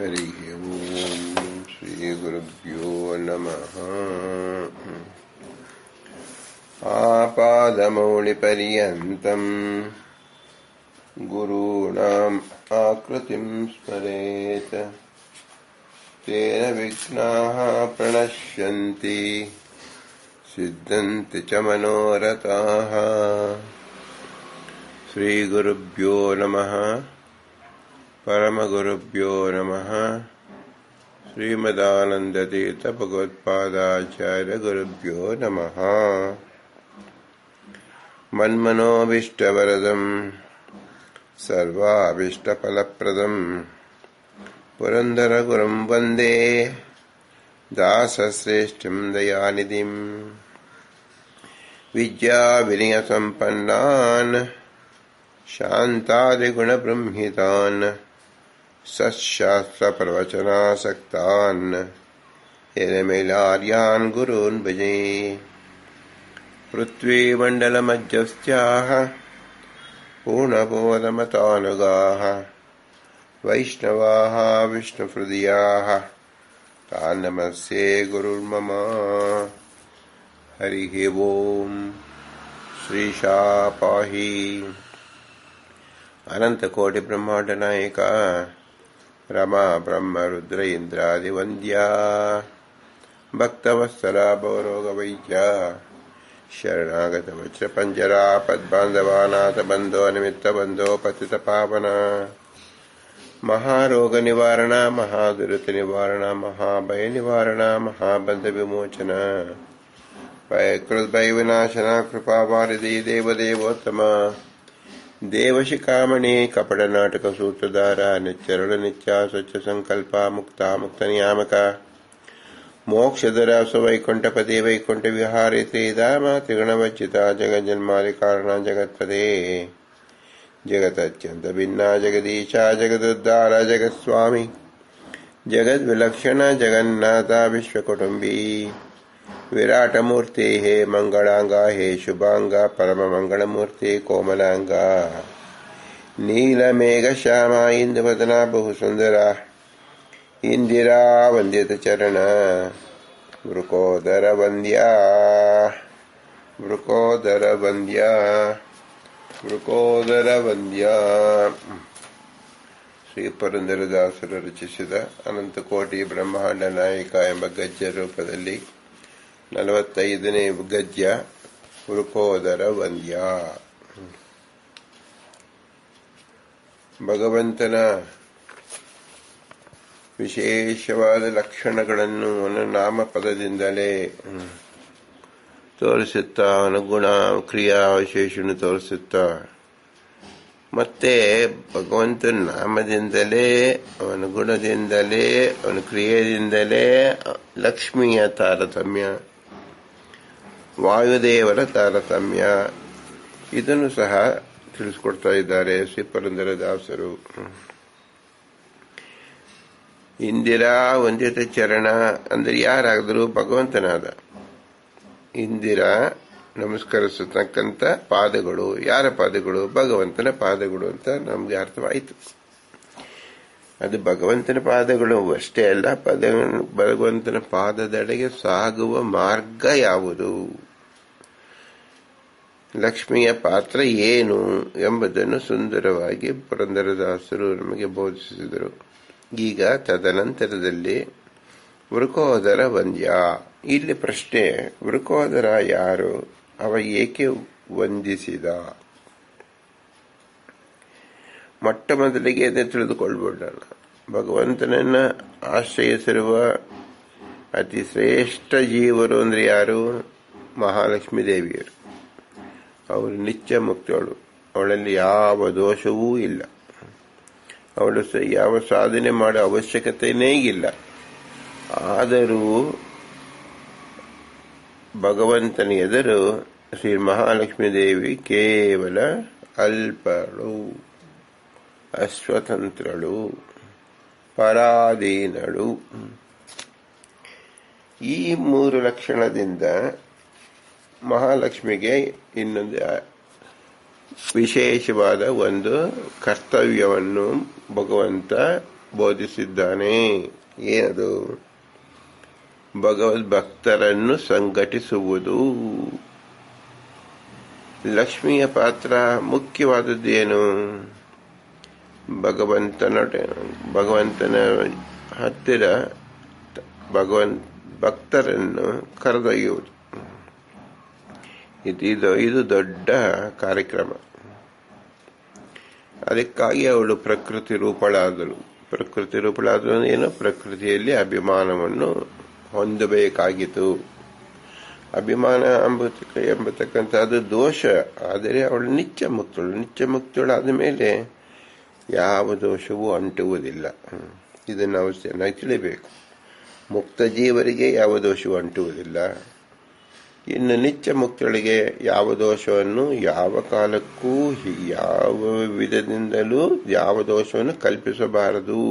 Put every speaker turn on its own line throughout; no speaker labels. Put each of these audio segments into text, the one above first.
ಹರಿ ಓಂ ಶ್ರೀ ಗುರುಭ್ಯೋ ನಮಃ. ಆಪಾದಮೌಳಿಪರ್ಯಂತಂ ಗುರುಣಾಂ ಆಕೃತಿಂ ಸ್ಮರೇತ್ ತೇನ ವಿಘ್ನಾಃ ಪ್ರಣಶ್ಯಂತಿ ಸಿದ್ಧಂತಿ ಚ ಮನೋರಥಾಃ. ಶ್ರೀ ಗುರುಭ್ಯೋ ನಮಃ. ಪರಮಗುರುಭ್ಯೋ ನಮಃ. ಶ್ರೀಮದಾನಂದತೀರ್ಥ ಭಗವತ್ಪಾದಾಚಾರ್ಯ ಗುರುಭ್ಯೋ ನಮಃ. ಮನ್ಮನೋಭೀಷ್ಟವರದಂ ಸರ್ವಾಭೀಷ್ಟಫಲಪ್ರದಂ ಪುರಂದರಗುರುಂ ವಂದೇ ದಾಸಶ್ರೇಷ್ಠಂ ದಯಾನಿಧಿಂ. ವಿದ್ಯಾವಿನಯಸಂಪನ್ನಾನ್ ಶಾಂತಾದಿಗುಣಬೃಂಹಿತಾನ್ ಸತ್ಶಾಸ್ತ್ರಪ್ರವಚನಾಸಕ್ತಾನ್ ಯತಿಮೇಲಾರ್ಯಾನ್ ಗುರೂನ್ ಭಜೆ. ಪೃಥ್ವೀಮಂಡಲಮಧ್ಯಸ್ಥ್ಯಾಃ ಪೂರ್ಣಬೋಧಮತಾನುಗಾಃ ವೈಷ್ಣವಾಃ ವಿಷ್ಣುಹೃದಯಾಃ ತಾನ್ ನಮಸ್ಯೆ ಗುರುರ್ಮಮ. ಹರಿ ಓಂ. ಶ್ರೀಶಾಪಾಹಿ. ಅನಂತಕೋಟಿ ಬ್ರಹ್ಮಾಂಡ ನಾಯಕ ರಮಾ ಬ್ರಹ್ಮ ರುದ್ರ ಇಂದ್ರಾದಿ ವಂದ್ಯ ಭಕ್ತವತ್ಸಲ ಭವರೋಗ ವೈದ್ಯ ಶರಣಾಗತ ವಜ್ರ ಪಂಜರ ಪದ್ಬಾಂಧವಾನಾಥ ಬಂಧೋ ನಿಮಿತ್ತ ಬಂಧೋ ಪತಿತ ಪಾವನ. ಮಹಾರೋಗ ನಿವಾರಣ ಮಹಾದುರಿತ ನಿವಾರಣ ಮಹಾಭಯ ನಿವಾರಣ ಮಹಾಬಂಧ ವಿಮೋಚನ ಭಯಕೃದ್ಭಯ ವಿನಾಶನ ಕೃಪಾವಾರಿಧಿ ದೇವದೇವೋತ್ತಮ ದೇವಶಿಖಾಮಣಿ ಕಪಟ ನಾಟಕ ಸೂತ್ರಧಾರ ನಿಚ್ಚರಳ ನಿತ್ಯ ಸ್ವಚ್ಛ ಸಂಕಲ್ಪ ಮುಕ್ತ ಮುಕ್ತ ನಿಯಾಮಕ ಮೋಕ್ಷಧರ ವೈಕುಂಠಪತಿ ವೈಕುಂಠ ವಿಹಾರಿ ಶ್ರೀಧಾಮ ತ್ರಿಗುಣವಚ್ಚಿತ ಜಗಜ್ಜನ್ಮಾದಿ ಕಾರಣ ಜಗತ್ಪದೇ ಜಗದತ್ಯಂತ ಭಿನ್ನ ಜಗದೀಶ ಜಗದುದ್ಧಾರ ಜಗತ್ಸ್ವಾಮಿ ಜಗದ್ವಿಲಕ್ಷಣ ಜಗನ್ನಾಥ ವಿಶ್ವಕುಟುಂಬಿ ವಿರಾಟಮೂರ್ತಿ ಹೇ ಮಂಗಳಾಂಗ ಹೇ ಶುಭಾಂಗ ಪರಮ ಮಂಗಳಮೂರ್ತಿ ಕೋಮಲಾಂಗ ನೀಲಮೇಘ ಶ್ಯಾಮ ಇಂದುವದನ ಬಹು ಸುಂದರ ಇಂದಿರಾ ವಂದಿತ ಚರಣ ವೃಕೋದರ ವಂದ್ಯ ವೃಕೋದರ ವಂದ್ಯ ವೃಕೋದರ ವಂದ್ಯ. ಶ್ರೀ ಪುರಂದರದಾಸರು ರಚಿಸಿದ ಅನಂತಕೋಟಿ ಬ್ರಹ್ಮಾಂಡ ನಾಯಕ ಎಂಬ ಗದ್ಯ ರೂಪದಲ್ಲಿ 45ನೇ ಗದ್ಯ ವೃಕೋದರ ವಂದ್ಯ. ಭಗವಂತನ ವಿಶೇಷವಾದ ಲಕ್ಷಣಗಳನ್ನು ಅವನ ನಾಮಪದದಿಂದಲೇ ತೋರಿಸುತ್ತಾ ಅವನ ಗುಣ ಕ್ರಿಯಾ ವಿಶೇಷವನ್ನು ತೋರಿಸುತ್ತಾ ಮತ್ತೆ ಭಗವಂತನ ನಾಮದಿಂದಲೇ ಅವನ ಗುಣದಿಂದಲೇ ಅವನ ಕ್ರಿಯೆಯಿಂದಲೇ ಲಕ್ಷ್ಮಿಯ ತಾರತಮ್ಯ, ವಾಯುದೇವರ ತಾರತಮ್ಯ ಇದನ್ನು ಸಹ ತಿಳಿಸ್ಕೊಡ್ತಾ ಇದ್ದಾರೆ ಶ್ರೀ ಪುರಂದರದಾಸರು. ಇಂದಿರಾ ವಂದಿತ ಚರಣ ಅಂದರೆ ಯಾರಾದರೂ ಭಗವಂತನಾದ ಇಂದಿರಾ ನಮಸ್ಕರಿಸತಕ್ಕಂಥ ಪಾದಗಳು. ಯಾರ ಪಾದಗಳು? ಭಗವಂತನ ಪಾದಗಳು ಅಂತ ನಮ್ಗೆ ಅರ್ಥವಾಯಿತು. ಅದು ಭಗವಂತನ ಪಾದಗಳು ಅಷ್ಟೇ ಅಲ್ಲ, ಭಗವಂತನ ಪಾದದೆಡೆಗೆ ಸಾಗುವ ಮಾರ್ಗ ಯಾವುದು, ಲಕ್ಷ್ಮಿಯ ಪಾತ್ರ ಏನು ಎಂಬುದನ್ನು ಸುಂದರವಾಗಿ ಪುರಂದರದಾಸರು ನಮಗೆ ಬೋಧಿಸಿದರು. ಈಗ ತದನಂತರದಲ್ಲಿ ವೃಕೋದರ ವಂದ್ಯ. ಇಲ್ಲಿ ಪ್ರಶ್ನೆ, ವೃಕೋದರ ಯಾರು? ಅವ ಏಕೆ ವಂದಿಸಿದ? ಮೊಟ್ಟ ಮೊದಲಿಗೆ ಅದನ್ನು ತಿಳಿದುಕೊಳ್ಬೋಣ. ಭಗವಂತನನ್ನ ಆಶ್ರಯಿಸಿರುವ ಅತಿ ಶ್ರೇಷ್ಠ ಜೀವರು ಅಂದ್ರೆ ಯಾರು? ಮಹಾಲಕ್ಷ್ಮೀ ದೇವಿಯರು. ಅವರು ನಿತ್ಯ ಮುಕ್ತಳು, ಅವಳಲ್ಲಿ ಯಾವ ದೋಷವೂ ಇಲ್ಲ, ಅವಳು ಯಾವ ಸಾಧನೆ ಮಾಡೋ ಅವಶ್ಯಕತೆಯೇ ಇಲ್ಲ. ಆದರೂ ಭಗವಂತನ ಎದುರು ಶ್ರೀ ಮಹಾಲಕ್ಷ್ಮೀ ದೇವಿ ಕೇವಲ ಅಲ್ಪಳು, ಅಸ್ವತಂತ್ರಳು, ಪರಾಧೀನಳು. ಈ 3 ಲಕ್ಷಣದಿಂದ ಮಹಾಲಕ್ಷ್ಮಿಗೆ ಇನ್ನೊಂದು ವಿಶೇಷವಾದ ಒಂದು ಕರ್ತವ್ಯವನ್ನು ಭಗವಂತ ಬೋಧಿಸಿದ್ದಾನೆ. ಏನದು? ಭಗವದ್ಭಕ್ತರನ್ನು ಸಂಘಟಿಸುವುದು. ಲಕ್ಷ್ಮಿಯ ಪಾತ್ರ ಮುಖ್ಯವಾದದ್ದೇನು? ಭಗವಂತನ ಹತ್ತಿರ ಭಕ್ತರನ್ನು ಕರೆದೊಯ್ಯುವುದು. ಇದು ದೊಡ್ಡ ಕಾರ್ಯಕ್ರಮ. ಅದಕ್ಕಾಗಿ ಅವಳು ಪ್ರಕೃತಿ ರೂಪಳಾದಳು. ಏನು? ಪ್ರಕೃತಿಯಲ್ಲಿ ಅಭಿಮಾನವನ್ನು ಹೊಂದಬೇಕಾಗಿತ್ತು. ಅಭಿಮಾನ ಎಂಬತಕ್ಕಂಥದ್ದು ದೋಷ. ಆದರೆ ಅವಳು ನಿತ್ಯ ಮುಕ್ತಳು ಆದ ಮೇಲೆ ಯಾವ ದೋಷವೂ ಅಂಟುವುದಿಲ್ಲ. ಇದನ್ನು ನಾವು ಚೆನ್ನಾಗಿ ತಿಳಿಬೇಕು. ಮುಕ್ತ ಜೀವರಿಗೆ ಯಾವ ದೋಷವೂ ಅಂಟುವುದಿಲ್ಲ. ಇನ್ನು ನಿತ್ಯ ಮುಕ್ತಳಿಗೆ ಯಾವ ದೋಷವನ್ನು ಯಾವ ಕಾಲಕ್ಕೂ ಯಾವ ವಿಧದಿಂದಲೂ ಯಾವ ದೋಷವನ್ನು ಕಲ್ಪಿಸಬಾರದು.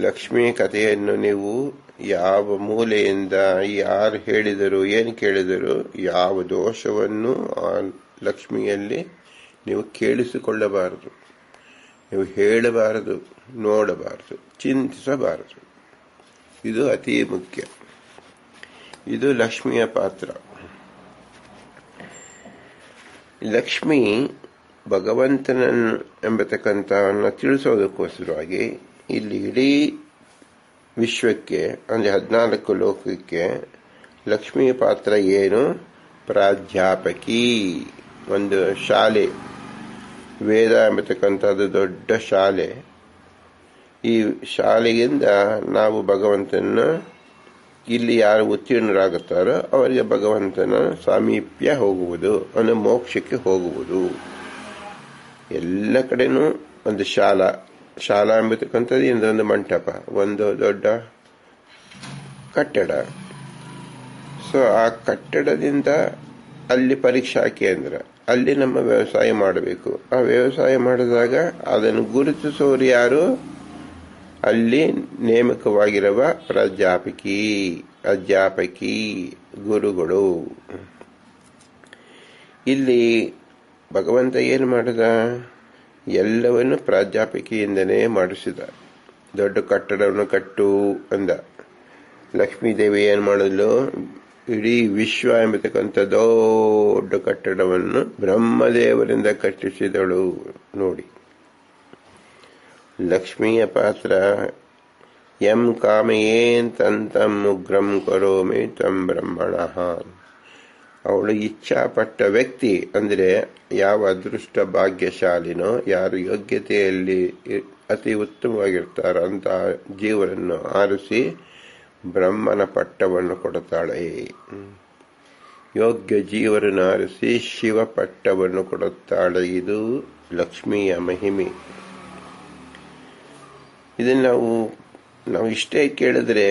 ಲಕ್ಷ್ಮೀ ಕಥೆಯನ್ನು ನೀವು ಯಾವ ಮೂಲೆಯಿಂದ ಯಾರು ಹೇಳಿದರು, ಏನು ಕೇಳಿದರು, ಯಾವ ದೋಷವನ್ನು ಆ ಲಕ್ಷ್ಮಿಯಲ್ಲಿ ನೀವು ಕೇಳಿಸಿಕೊಳ್ಳಬಾರದು, ನೀವು ಹೇಳಬಾರದು, ನೋಡಬಾರದು, ಚಿಂತಿಸಬಾರದು. ಇದು ಅತಿ ಮುಖ್ಯ. ಇದು ಲಕ್ಷ್ಮಿಯ ಪಾತ್ರ. ಲಕ್ಷ್ಮಿ ಭಗವಂತನನ್ನು ಎಂಬತಕ್ಕಂಥವನ್ನು ತಿಳಿಸೋದಕ್ಕೋಸ್ಕರವಾಗಿ ಇಲ್ಲಿ ಇಡೀ ವಿಶ್ವಕ್ಕೆ ಅಂದರೆ 14 ಲೋಕಕ್ಕೆ ಲಕ್ಷ್ಮಿಯ ಪಾತ್ರ ಏನು? ಪ್ರಾಧ್ಯಾಪಕಿ. ಒಂದು ಶಾಲೆ, ವೇದ ಎಂಬತಕ್ಕಂಥದ್ದು ದೊಡ್ಡ ಶಾಲೆ. ಈ ಶಾಲೆಯಿಂದ ನಾವು ಭಗವಂತನ ಇಲ್ಲಿ ಯಾರು ಉತ್ತೀರ್ಣರಾಗುತ್ತಾರೋ ಅವರಿಗೆ ಭಗವಂತನ ಸಾಮೀಪ್ಯ ಹೋಗುವುದು, ಅಂದರೆ ಮೋಕ್ಷಕ್ಕೆ ಹೋಗುವುದು. ಎಲ್ಲ ಕಡೆನೂ ಒಂದು ಶಾಲಾ ಎಂಬತಕ್ಕಂಥದ್ದು ಇನ್ನೊಂದು ಮಂಟಪ, ಒಂದು ದೊಡ್ಡ ಕಟ್ಟಡ. ಆ ಕಟ್ಟಡದಿಂದ ಅಲ್ಲಿ ಪರೀಕ್ಷಾ ಕೇಂದ್ರ, ಅಲ್ಲಿ ನಮ್ಮ ವ್ಯವಸಾಯ ಮಾಡಬೇಕು. ಆ ವ್ಯವಸಾಯ ಮಾಡಿದಾಗ ಅದನ್ನು ಗುರುತಿಸೋರು ಯಾರು? ಅಲ್ಲಿ ನೇಮಕವಾಗಿರುವ ಅಧ್ಯಾಪಕಿ ಗುರುಗಳು. ಇಲ್ಲಿ ಭಗವಂತ ಏನು ಮಾಡಿದ? ಎಲ್ಲವನ್ನು ಪ್ರಾಧ್ಯಾಪಕಿಯಿಂದನೇ ಮಾಡಿಸಿದ. ದೊಡ್ಡ ಕಟ್ಟಡವನ್ನು ಕಟ್ಟು ಅಂದ. ಲಕ್ಷ್ಮೀದೇವಿ ಏನು ಮಾಡಲು? ಇಡೀ ವಿಶ್ವ ಎಂಬತಕ್ಕಂಥ ದೊಡ್ಡ ಕಟ್ಟಡವನ್ನು ಬ್ರಹ್ಮದೇವರಿಂದ ಕಟ್ಟಿಸಿದಳು. ನೋಡಿ, ಲಕ್ಷ್ಮಿಯ ಪಾತ್ರ. ಯಂ ಕಾಮಯೇನ್ ತಂತಂ ಉಗ್ರಂ ಕರೋಮಿ ತಂ ಬ್ರಹ್ಮಣಃ. ಅವಳು ಇಚ್ಛಾಪಟ್ಟ ವ್ಯಕ್ತಿ ಅಂದರೆ ಯಾವ ಅದೃಷ್ಟ ಭಾಗ್ಯಶಾಲಿನೋ, ಯಾರು ಯೋಗ್ಯತೆಯಲ್ಲಿ ಅತಿ ಉತ್ತಮವಾಗಿರ್ತಾರೋ ಅಂತ ಜೀವನನ್ನು ಆರಿಸಿ ಬ್ರಹ್ಮನ ಪಟ್ಟವನ್ನು ಕೊಡುತ್ತಾಳೆ. ಯೋಗ್ಯ ಜೀವನನ್ನು ಆರಿಸಿ ಶಿವ ಪಟ್ಟವನ್ನು ಕೊಡುತ್ತಾಳೆ. ಇದು ಲಕ್ಷ್ಮಿಯ ಮಹಿಮೆ. ಇದನ್ನು ನಾವು ಇಷ್ಟೇ ಕೇಳಿದ್ರೆ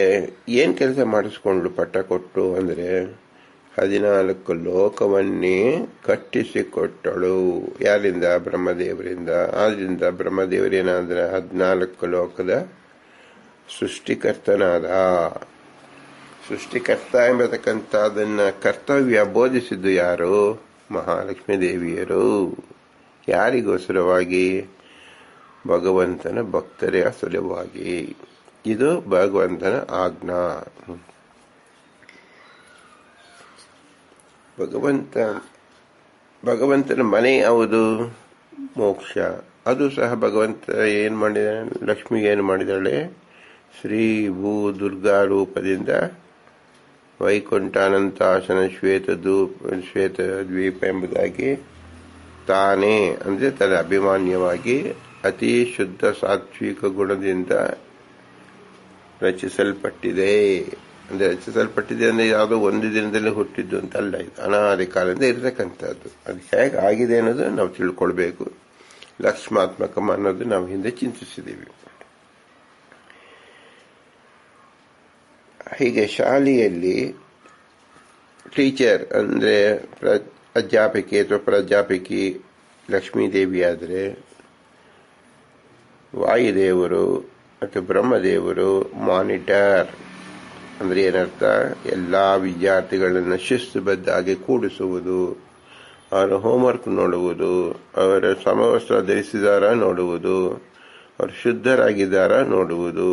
ಏನ್ ಕೆಲಸ ಮಾಡಿಸ್ಕೊಂಡು ಪಟ್ಟ ಕೊಟ್ಟು ಅಂದರೆ 14 ಲೋಕವನ್ನೇ ಕಟ್ಟಿಸಿಕೊಟ್ಟಳು. ಯಾರಿಂದ? ಬ್ರಹ್ಮದೇವರಿಂದ. ಆದ್ರಿಂದ ಬ್ರಹ್ಮದೇವರೇನಾದ್ರೆ 14 ಲೋಕದ ಸೃಷ್ಟಿಕರ್ತನಾದ. ಸೃಷ್ಟಿಕರ್ತ ಎಂಬತಕ್ಕಂಥದನ್ನ ಕರ್ತವ್ಯ ಬೋಧಿಸಿದ್ದು ಯಾರು? ಮಹಾಲಕ್ಷ್ಮೀ ದೇವಿಯರು. ಯಾರಿಗೋಸ್ಕರವಾಗಿ? ಭಗವಂತನ ಭಕ್ತರ ಸಲುವಾಗಿ. ಇದು ಭಗವಂತನ ಆಜ್ಞಾ. ಭಗವಂತನ ಮನೆ ಯಾವುದು? ಮೋಕ್ಷ. ಅದು ಸಹ ಭಗವಂತ ಏನ್ ಮಾಡಿದಾನೆ? ಲಕ್ಷ್ಮಿಗೆ ಏನು ಮಾಡಿದಾಳೆ? ಶ್ರೀ ಭೂ ದುರ್ಗಾ ರೂಪದಿಂದ ವೈಕುಂಠಾನಂತಾಸನ ಶ್ವೇತ ದ್ವೀಪ ಎಂಬುದಾಗಿ ತಾನೇ ಅಂದ್ರೆ ತನ್ನ ಅಭಿಮಾನ್ಯವಾಗಿ ಅತಿ ಶುದ್ಧ ಸಾತ್ವಿಕ ಗುಣದಿಂದ ರಚಿಸಲ್ಪಟ್ಟಿದೆ. ಅಂದ್ರೆ ಯಾವುದೋ ಒಂದು ದಿನದಲ್ಲಿ ಹುಟ್ಟಿದ್ದು ಅಂತ ಅಲ್ಲ. ಇದು ಅನಾದಿ ಕಾಲದಿಂದ ಇರತಕ್ಕಂಥದ್ದು. ಅದು ಹೇಗೆ ಆಗಿದೆ ಅನ್ನೋದು ನಾವು ತಿಳ್ಕೊಳ್ಬೇಕು. ಲಕ್ಷ್ಮಾತ್ಮಕಮ ಅನ್ನೋದು ನಾವು ಹಿಂದೆ ಚಿಂತಿಸಿದ್ದೀವಿ. ಹೀಗೆ ಶಾಲೆಯಲ್ಲಿ ಟೀಚರ್ ಅಂದ್ರೆ ಅಧ್ಯಾಪಕಿ ಅಥವಾ ಪ್ರಾಧ್ಯಾಪಕಿ ಲಕ್ಷ್ಮೀದೇವಿ ಆದರೆ, ವಾಯುದೇವರು ಅಥವಾ ಬ್ರಹ್ಮದೇವರು ಮಾನಿಟರ್ ಅಂದ್ರೆ ಏನರ್ಥ? ಎಲ್ಲಾ ವಿದ್ಯಾರ್ಥಿಗಳನ್ನು ಶಿಸ್ತುಬದ್ಧಾಗಿ ಕೂಡಿಸುವುದು, ಅವರ ಹೋಮ್ವರ್ಕ್ ನೋಡುವುದು, ಅವರ ಸಮವಸ್ತ್ರ ಧರಿಸಿದಾರ ನೋಡುವುದು, ಅವರು ಶುದ್ಧರಾಗಿದ್ದಾರ ನೋಡುವುದು.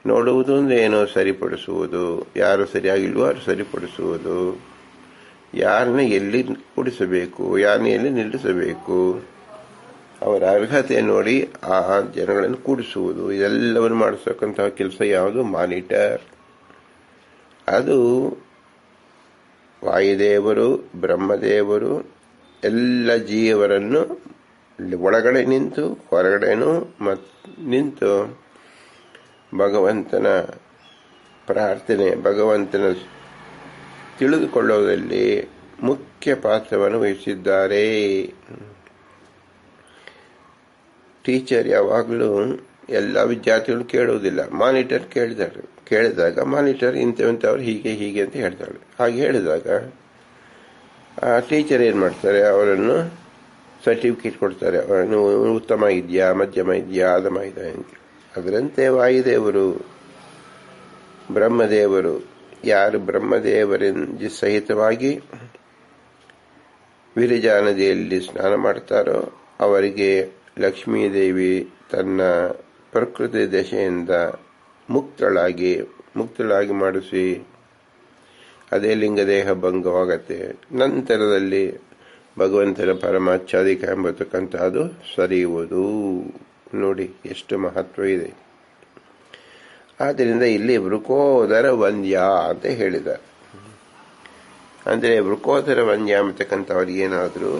ನೋಡುವುದು ಅಂದ್ರೆ ಏನೋ ಸರಿಪಡಿಸುವುದು, ಯಾರು ಸರಿಯಾಗಿಲ್ವೋ ಅವರು ಸರಿಪಡಿಸುವುದು, ಯಾರನ್ನ ಎಲ್ಲಿ ಕೂಡಿಸಬೇಕು, ಯಾರನ್ನ ಎಲ್ಲಿ ನಿಲ್ಲಿಸಬೇಕು, ಅವರ ಅರ್ಹತೆ ನೋಡಿ ಆ ಜನಗಳನ್ನು ಕೂಡಿಸುವುದು, ಇದೆಲ್ಲವನ್ನು ಮಾಡಿಸ್ತಕ್ಕಂತಹ ಕೆಲಸ ಯಾವುದು? ಮಾನಿಟರ್. ಅದು ವಾಯುದೇವರು, ಬ್ರಹ್ಮದೇವರು ಎಲ್ಲ ಜೀವರನ್ನು ಒಳಗಡೆ ನಿಂತು ಹೊರಗಡೆನೂ ನಿಂತು ಭಗವಂತನ ಪ್ರಾರ್ಥನೆ, ಭಗವಂತನ ತಿಳಿದುಕೊಳ್ಳುವುದರಲ್ಲಿ ಮುಖ್ಯ ಪಾತ್ರವನ್ನು ವಹಿಸಿದ್ದಾರೆ. ಟೀಚರ್ ಯಾವಾಗಲೂ ಎಲ್ಲ ವಿದ್ಯಾರ್ಥಿಗಳು ಕೇಳುವುದಿಲ್ಲ, ಮಾನಿಟರ್ ಕೇಳಿದಾಗ ಮಾನಿಟರ್ ಇಂಥವ್ರು ಹೀಗೆ ಹೀಗೆ ಅಂತ ಹೇಳ್ತಾಳೆ. ಹಾಗೆ ಹೇಳಿದಾಗ ಆ ಟೀಚರ್ ಏನು ಮಾಡ್ತಾರೆ, ಅವರನ್ನು ಸರ್ಟಿಫಿಕೇಟ್ ಕೊಡ್ತಾರೆ, ಅವರನ್ನು ಉತ್ತಮ ಇದೆಯಾ, ಮಧ್ಯಮ ಇದೆಯಾ, ಅಧಮ ಇದೆಯಾ ಅಂತ. ಅದರಂತೆ ವಾಯುದೇವರು, ಬ್ರಹ್ಮದೇವರು, ಯಾರು ಬ್ರಹ್ಮದೇವರಿಂದ ಸಹಿತವಾಗಿ ವಿರಜಾ ನದಿಯಲ್ಲಿ ಸ್ನಾನ ಮಾಡ್ತಾರೋ ಅವರಿಗೆ ಲಕ್ಷ್ಮೀದೇವಿ ತನ್ನ ಪ್ರಕೃತಿ ದಶೆಯಿಂದ ಮುಕ್ತಳಾಗಿ ಮಾಡಿಸಿ ಅದೇ ಲಿಂಗದೇಹ ಭಂಗವಾಗತ್ತೆ. ನಂತರದಲ್ಲಿ ಭಗವಂತನ ಪರಮಾಚ್ಛಾದಿಕ ಎಂಬತಕ್ಕಂಥದ್ದು ಸರಿಯುವುದು. ನೋಡಿ ಎಷ್ಟು ಮಹತ್ವ ಇದೆ. ಆದ್ದರಿಂದ ಇಲ್ಲಿ ವೃಕೋದರ ವಂದ್ಯ ಅಂತ ಹೇಳಿದ. ಅಂದರೆ ವೃಕೋದರ ವಂದ್ಯ ಅಂತಕ್ಕಂಥವ್ರಿಗೆ ಏನಾದರೂ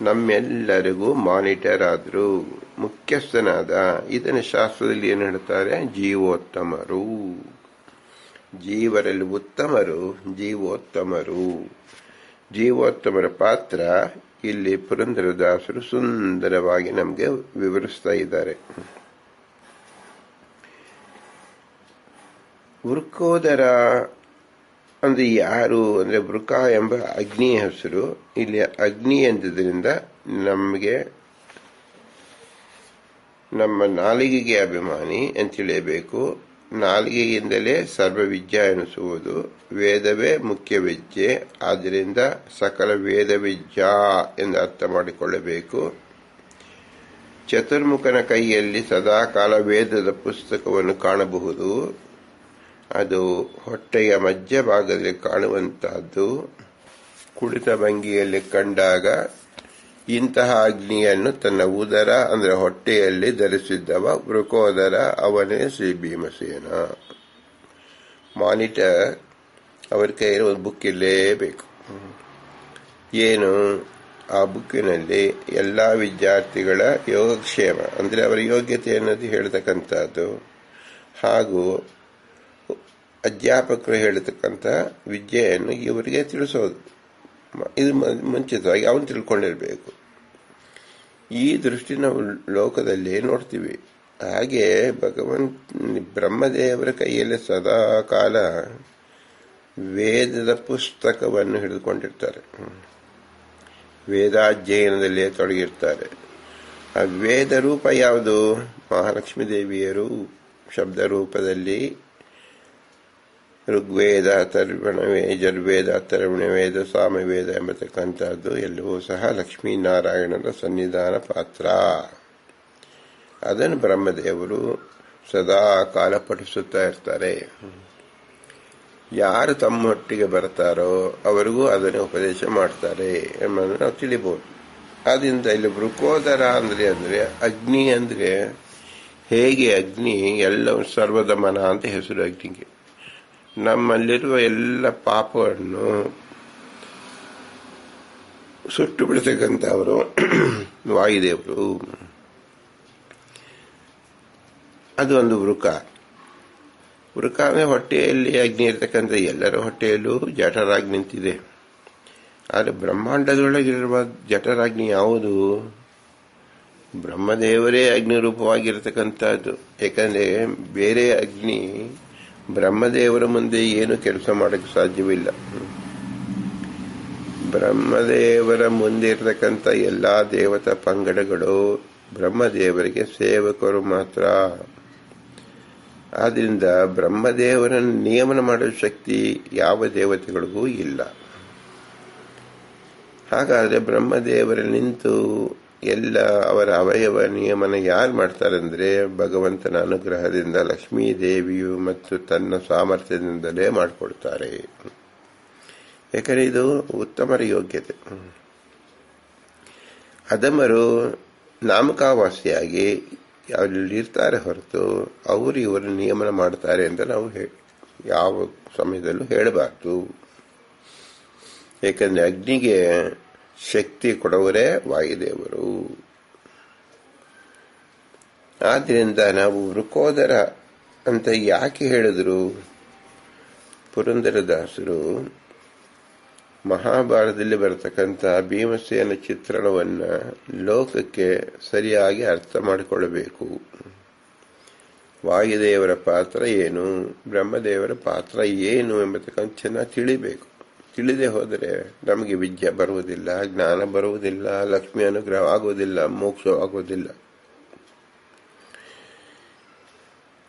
ನಮ್ಮೆಲ್ಲರಿಗೂ ಮಾನಿಟರ್ ಆದ್ರು, ಮುಖ್ಯಸ್ಥನಾದ. ಇದನ್ನು ಶಾಸ್ತ್ರದಲ್ಲಿ ಏನು ಹೇಳ್ತಾರೆ? ಜೀವೋತ್ತಮರು. ಜೀವರಲ್ಲಿ ಉತ್ತಮರು ಜೀವೋತ್ತಮರು. ಜೀವೋತ್ತಮರ ಪಾತ್ರ ಇಲ್ಲಿ ಪುರಂದರದಾಸರು ಸುಂದರವಾಗಿ ನಮಗೆ ವಿವರಿಸ್ತಾ ಇದ್ದಾರೆ. ವೃಕೋದರ ಅಂದ್ರೆ ಯಾರು ಅಂದ್ರೆ ವೃಕ ಎಂಬ ಅಗ್ನಿಯ ಹೆಸರು. ಇಲ್ಲಿ ಅಗ್ನಿ ಎಂದಿದ್ದರಿಂದ ನಮಗೆ ನಮ್ಮ ನಾಲಿಗೆಗೆ ಅಭಿಮಾನಿ ಅಂತ ತಿಳಿಯಬೇಕು. ನಾಲಿಗೆಯಿಂದಲೇ ಸರ್ವವಿದ್ಯೆ ಎನಿಸುವುದು. ವೇದವೇ ಮುಖ್ಯ ವಿದ್ಯೆ, ಆದ್ದರಿಂದ ಸಕಲ ವೇದ ವಿದ್ಯಾ ಎಂದು ಅರ್ಥ ಮಾಡಿಕೊಳ್ಳಬೇಕು. ಚತುರ್ಮುಖನ ಕೈಯಲ್ಲಿ ಸದಾಕಾಲ ವೇದದ ಪುಸ್ತಕವನ್ನು ಕಾಣಬಹುದು. ಅದು ಹೊಟ್ಟೆಯ ಮಧ್ಯಭಾಗದಲ್ಲಿ ಕಾಣುವಂತಹದ್ದು. ಕುಳಿತ ಭಂಗಿಯಲ್ಲಿ ಕಂಡಾಗ ಇಂತಹ ಅಗ್ನಿಯನ್ನು ತನ್ನ ಉದರ ಅಂದ್ರೆ ಹೊಟ್ಟೆಯಲ್ಲಿ ಧರಿಸಿದ್ದವ ವೃಕೋದರ, ಅವನೇ ಶ್ರೀ ಭೀಮಸೇನ. ಮಾನಿಟರ್ ಅವರ ಕೈಯಲ್ಲಿ ಒಂದು ಬುಕ್ ಇರಲೇಬೇಕು. ಏನು ಆ ಬುಕ್ಕಿನಲ್ಲಿ ಎಲ್ಲಾ ವಿದ್ಯಾರ್ಥಿಗಳ ಯೋಗಕ್ಷೇಮ ಅಂದ್ರೆ ಅವರ ಯೋಗ್ಯತೆ ಅನ್ನೋದು ಹೇಳ್ತಕ್ಕಂಥದ್ದು, ಹಾಗೂ ಅಧ್ಯಾಪಕರು ಹೇಳ್ತಕ್ಕಂಥ ವಿದ್ಯೆಯನ್ನು ಇವರಿಗೆ ತಿಳಿಸೋದು. ಇದು ಮುಂಚಿತವಾಗಿ ಅವನು ತಿಳ್ಕೊಂಡಿರ್ಬೇಕು. ಈ ದೃಷ್ಟಿ ನಾವು ಲೋಕದಲ್ಲಿ ನೋಡ್ತೀವಿ. ಹಾಗೆ ಬ್ರಹ್ಮದೇವರ ಕೈಯಲ್ಲಿ ಸದಾ ಕಾಲ ವೇದದ ಪುಸ್ತಕವನ್ನು ಹಿಡಿದುಕೊಂಡಿರ್ತಾರೆ, ವೇದಾಧ್ಯಯನದಲ್ಲೇ ತೊಡಗಿರ್ತಾರೆ. ಆ ವೇದ ರೂಪ ಯಾವುದು? ಮಹಾಲಕ್ಷ್ಮೀ ದೇವಿಯರು ಶಬ್ದ ರೂಪದಲ್ಲಿ ಋಗ್ವೇದ, ಅಥರ್ವಣ, ಯಜುರ್ವೇದ, ಅಥರ್ವಣ ವೇದ, ಸಾಮವೇದ ಎಂಬತಕ್ಕಂಥದ್ದು ಎಲ್ಲವೂ ಸಹ ಲಕ್ಷ್ಮೀನಾರಾಯಣನ ಸನ್ನಿಧಾನ ಪಾತ್ರ. ಅದನ್ನು ಬ್ರಹ್ಮದೇವರು ಸದಾ ಕಾಲ ಪಠಿಸುತ್ತಾ ಇರ್ತಾರೆ. ಯಾರು ತಮ್ಮೊಟ್ಟಿಗೆ ಬರ್ತಾರೋ ಅವರಿಗೂ ಅದನ್ನು ಉಪದೇಶ ಮಾಡ್ತಾರೆ ಎಂಬುದನ್ನು ನಾವು ತಿಳಿಬಹುದು. ಆದ್ದರಿಂದ ಇಲ್ಲಿ ವೃಕೋದರ ಅಂದ್ರೆ ಅಗ್ನಿ ಅಂದ್ರೆ ಹೇಗೆ ಅಗ್ನಿ ಎಲ್ಲವೂ ಸರ್ವದಮನ ಅಂತ ಹೆಸರು ಅಗ್ನಿಗೆ. ನಮ್ಮಲ್ಲಿರುವ ಎಲ್ಲ ಪಾಪವನ್ನು ಸುಟ್ಟು ಬಿಡ್ತಕ್ಕಂಥವರು ವಾಯುದೇವರು. ಅದು ಒಂದು ವೃಕ. ವೃಕ ಅಂದ್ರೆ ಹೊಟ್ಟೆಯಲ್ಲಿ ಅಗ್ನಿ ಇರ್ತಕ್ಕಂಥ ಎಲ್ಲರ ಹೊಟ್ಟೆಯಲ್ಲೂ ಜಠರಾಗ್ನಿ ನಿಂತಿದೆ. ಆದರೆ ಬ್ರಹ್ಮಾಂಡದೊಳಗಿರುವ ಜಠರಾಗ್ನಿ ಯಾವುದು? ಬ್ರಹ್ಮದೇವರೇ ಅಗ್ನಿ ರೂಪವಾಗಿರ್ತಕ್ಕಂಥದ್ದು. ಯಾಕಂದ್ರೆ ಬೇರೆ ಅಗ್ನಿ ಬ್ರಹ್ಮದೇವರ ಮುಂದೆ ಏನು ಕೆಲಸ ಮಾಡಕ್ಕೆ ಸಾಧ್ಯವಿಲ್ಲ. ಬ್ರಹ್ಮದೇವರ ಮುಂದೆ ಇರತಕ್ಕಂಥ ಎಲ್ಲಾ ದೇವತಾ ಪಂಗಡಗಳು ಬ್ರಹ್ಮದೇವರಿಗೆ ಸೇವಕರು ಮಾತ್ರ. ಆದ್ರಿಂದ ಬ್ರಹ್ಮದೇವರನ್ನು ನಿಯಮನ ಮಾಡುವ ಶಕ್ತಿ ಯಾವ ದೇವತೆಗಳಿಗೂ ಇಲ್ಲ. ಹಾಗಾದ್ರೆ ಬ್ರಹ್ಮದೇವರ ನಿಂತು ಎಲ್ಲ ಅವರ ಅವಯವ ನಿಯಮನ ಯಾರು ಮಾಡ್ತಾರೆ ಅಂದ್ರೆ ಭಗವಂತನ ಅನುಗ್ರಹದಿಂದ ಲಕ್ಷ್ಮೀ ದೇವಿಯು ಮತ್ತು ತನ್ನ ಸಾಮರ್ಥ್ಯದಿಂದಲೇ ಮಾಡಿಕೊಡ್ತಾರೆ. ಯಾಕಂದ್ರೆ ಇದು ಉತ್ತಮರ ಯೋಗ್ಯತೆ. ಅಧಮರು ನಾಮಕಾವಾಸಿಯಾಗಿ ಅಲ್ಲಿರ್ತಾರೆ ಹೊರತು ಅವರು ಇವರು ನಿಯಮನ ಮಾಡ್ತಾರೆ ಅಂತ ನಾವು ಯಾವ ಸಮಯದಲ್ಲೂ ಹೇಳಬಾರ್ದು. ಏಕೆಂದ್ರೆ ಅಗ್ನಿಗೆ ಶಕ್ತಿ ಕೊಡುವರೇ ವಾಯುದೇವರು. ಆದ್ರಿಂದ ನಾವು ವೃಕೋದರ ಅಂತ ಯಾಕೆ ಹೇಳಿದ್ರು? ಪುರಂದರದಾಸರು ಮಹಾಭಾರತದಲ್ಲಿ ಬರತಕ್ಕಂಥ ಭೀಮಸೇನ ಚಿತ್ರಣವನ್ನ ಲೋಕಕ್ಕೆ ಸರಿಯಾಗಿ ಅರ್ಥ ಮಾಡಿಕೊಳ್ಳಬೇಕು. ವಾಯುದೇವರ ಪಾತ್ರ ಏನು, ಬ್ರಹ್ಮದೇವರ ಪಾತ್ರ ಏನು ಎಂಬತಕ್ಕಂಥ ಚೆನ್ನಾಗಿ ತಿಳಿಬೇಕು. ತಿಳಿದೇ ಹೋದರೆ ನಮಗೆ ವಿದ್ಯೆ ಬರುವುದಿಲ್ಲ, ಜ್ಞಾನ ಬರುವುದಿಲ್ಲ, ಲಕ್ಷ್ಮಿ ಅನುಗ್ರಹ ಆಗುವುದಿಲ್ಲ, ಮೋಕ್ಷವಾಗುವುದಿಲ್ಲ.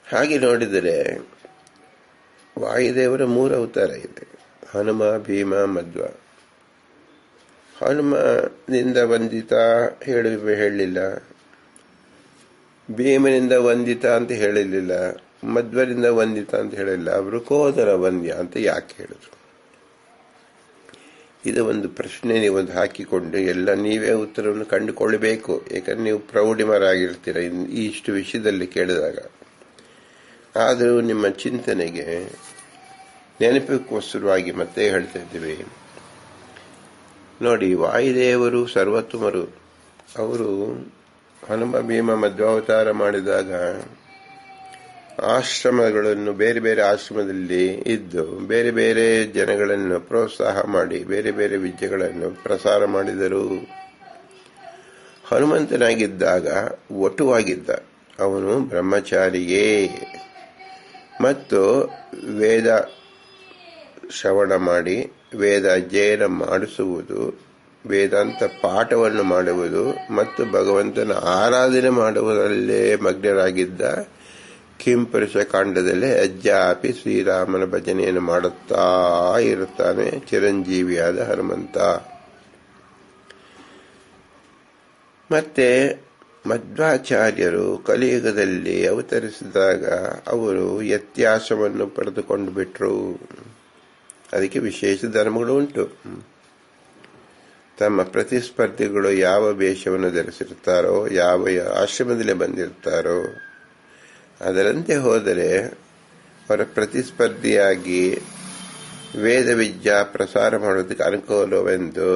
ಹಾಗೆ ನೋಡಿದರೆ ವಾಯುದೇವರ 3 ಅವತಾರ ಇದೆ: ಹನುಮ, ಭೀಮ, ಮಧ್ವ. ಹನುಮನಿಂದ ವಂದಿತ ಹೇಳಲಿಲ್ಲ, ಭೀಮನಿಂದ ವಂದಿತ ಅಂತ ಹೇಳಲಿಲ್ಲ, ಮಧ್ವರಿಂದ ವಂದಿತ ಅಂತ ಹೇಳಿಲ್ಲ, ವೃಕೋದರ ವಂದ್ಯ ಅಂತ ಯಾಕೆ ಹೇಳಿದ್ರು? ಇದು ಒಂದು ಪ್ರಶ್ನೆ ನೀವೊಂದು ಹಾಕಿಕೊಂಡು ಎಲ್ಲ ನೀವೇ ಉತ್ತರವನ್ನು ಕಂಡುಕೊಳ್ಳಬೇಕು. ಯಾಕಂದ್ರೆ ನೀವು ಪ್ರೌಢಿಮರಾಗಿರ್ತೀರ ಇಷ್ಟು ವಿಷಯದಲ್ಲಿ ಕೇಳಿದಾಗ. ಆದರೂ ನಿಮ್ಮ ಚಿಂತನೆಗೆ ನೆನಪಿಗೋಸ್ಕರವಾಗಿ ಮತ್ತೆ ಹೇಳ್ತಾ ಇದ್ದೀವಿ ನೋಡಿ. ವಾಯುದೇವರು ಸರ್ವೋತ್ತಮರು. ಅವರು ಹನುಮ, ಭೀಮ, ಮಧ್ವಾವತಾರ ಮಾಡಿದಾಗ ಆಶ್ರಮಗಳನ್ನು ಬೇರೆ ಬೇರೆ ಆಶ್ರಮದಲ್ಲಿ ಇದ್ದು ಬೇರೆ ಬೇರೆ ಜನಗಳನ್ನು ಪ್ರೋತ್ಸಾಹ ಮಾಡಿ ಬೇರೆ ಬೇರೆ ವಿದ್ಯೆಗಳನ್ನು ಪ್ರಸಾರ ಮಾಡಿದರು. ಹನುಮಂತನಾಗಿದ್ದಾಗ ಒಟುವಾಗಿದ್ದ. ಅವನು ಬ್ರಹ್ಮಚಾರಿಯೇ ಮತ್ತು ವೇದ ಶ್ರವಣ ಮಾಡಿ ವೇದ ಅಧ್ಯಯನ ಮಾಡಿಸುವುದು, ವೇದಾಂತ ಪಾಠವನ್ನು ಮಾಡುವುದು ಮತ್ತು ಭಗವಂತನ ಆರಾಧನೆ ಮಾಡುವುದರಲ್ಲೇ ಮಗ್ನರಾಗಿದ್ದ. ಕಿಂಪುರುಷ ಕಾಂಡದಲ್ಲಿ ಅಜ್ಜಾಪಿ ಶ್ರೀರಾಮನ ಭಜನೆಯನ್ನು ಮಾಡುತ್ತಾ ಇರುತ್ತಾನೆ ಚಿರಂಜೀವಿಯಾದ ಹನುಮಂತ. ಮತ್ತೆ ಮಧ್ವಾಚಾರ್ಯರು ಕಲಿಯುಗದಲ್ಲಿ ಅವತರಿಸಿದಾಗ ಅವರು ವ್ಯತ್ಯಾಸವನ್ನು ಪಡೆದುಕೊಂಡು ಬಿಟ್ರು. ಅದಕ್ಕೆ ವಿಶೇಷ ಧರ್ಮಗಳು ಉಂಟು. ತಮ್ಮ ಪ್ರತಿಸ್ಪರ್ಧಿಗಳು ಯಾವ ವೇಷವನ್ನು ಧರಿಸಿರ್ತಾರೋ, ಯಾವ ಆಶ್ರಮದಲ್ಲಿ ಬಂದಿರ್ತಾರೋ ಅದರಂತೆ ಹೋದರೆ ಅವರ ಪ್ರತಿಸ್ಪರ್ಧಿಯಾಗಿ ವೇದ ವಿದ್ಯಾ ಪ್ರಸಾರ ಮಾಡೋದಕ್ಕೆ ಅನುಕೂಲವೆಂದು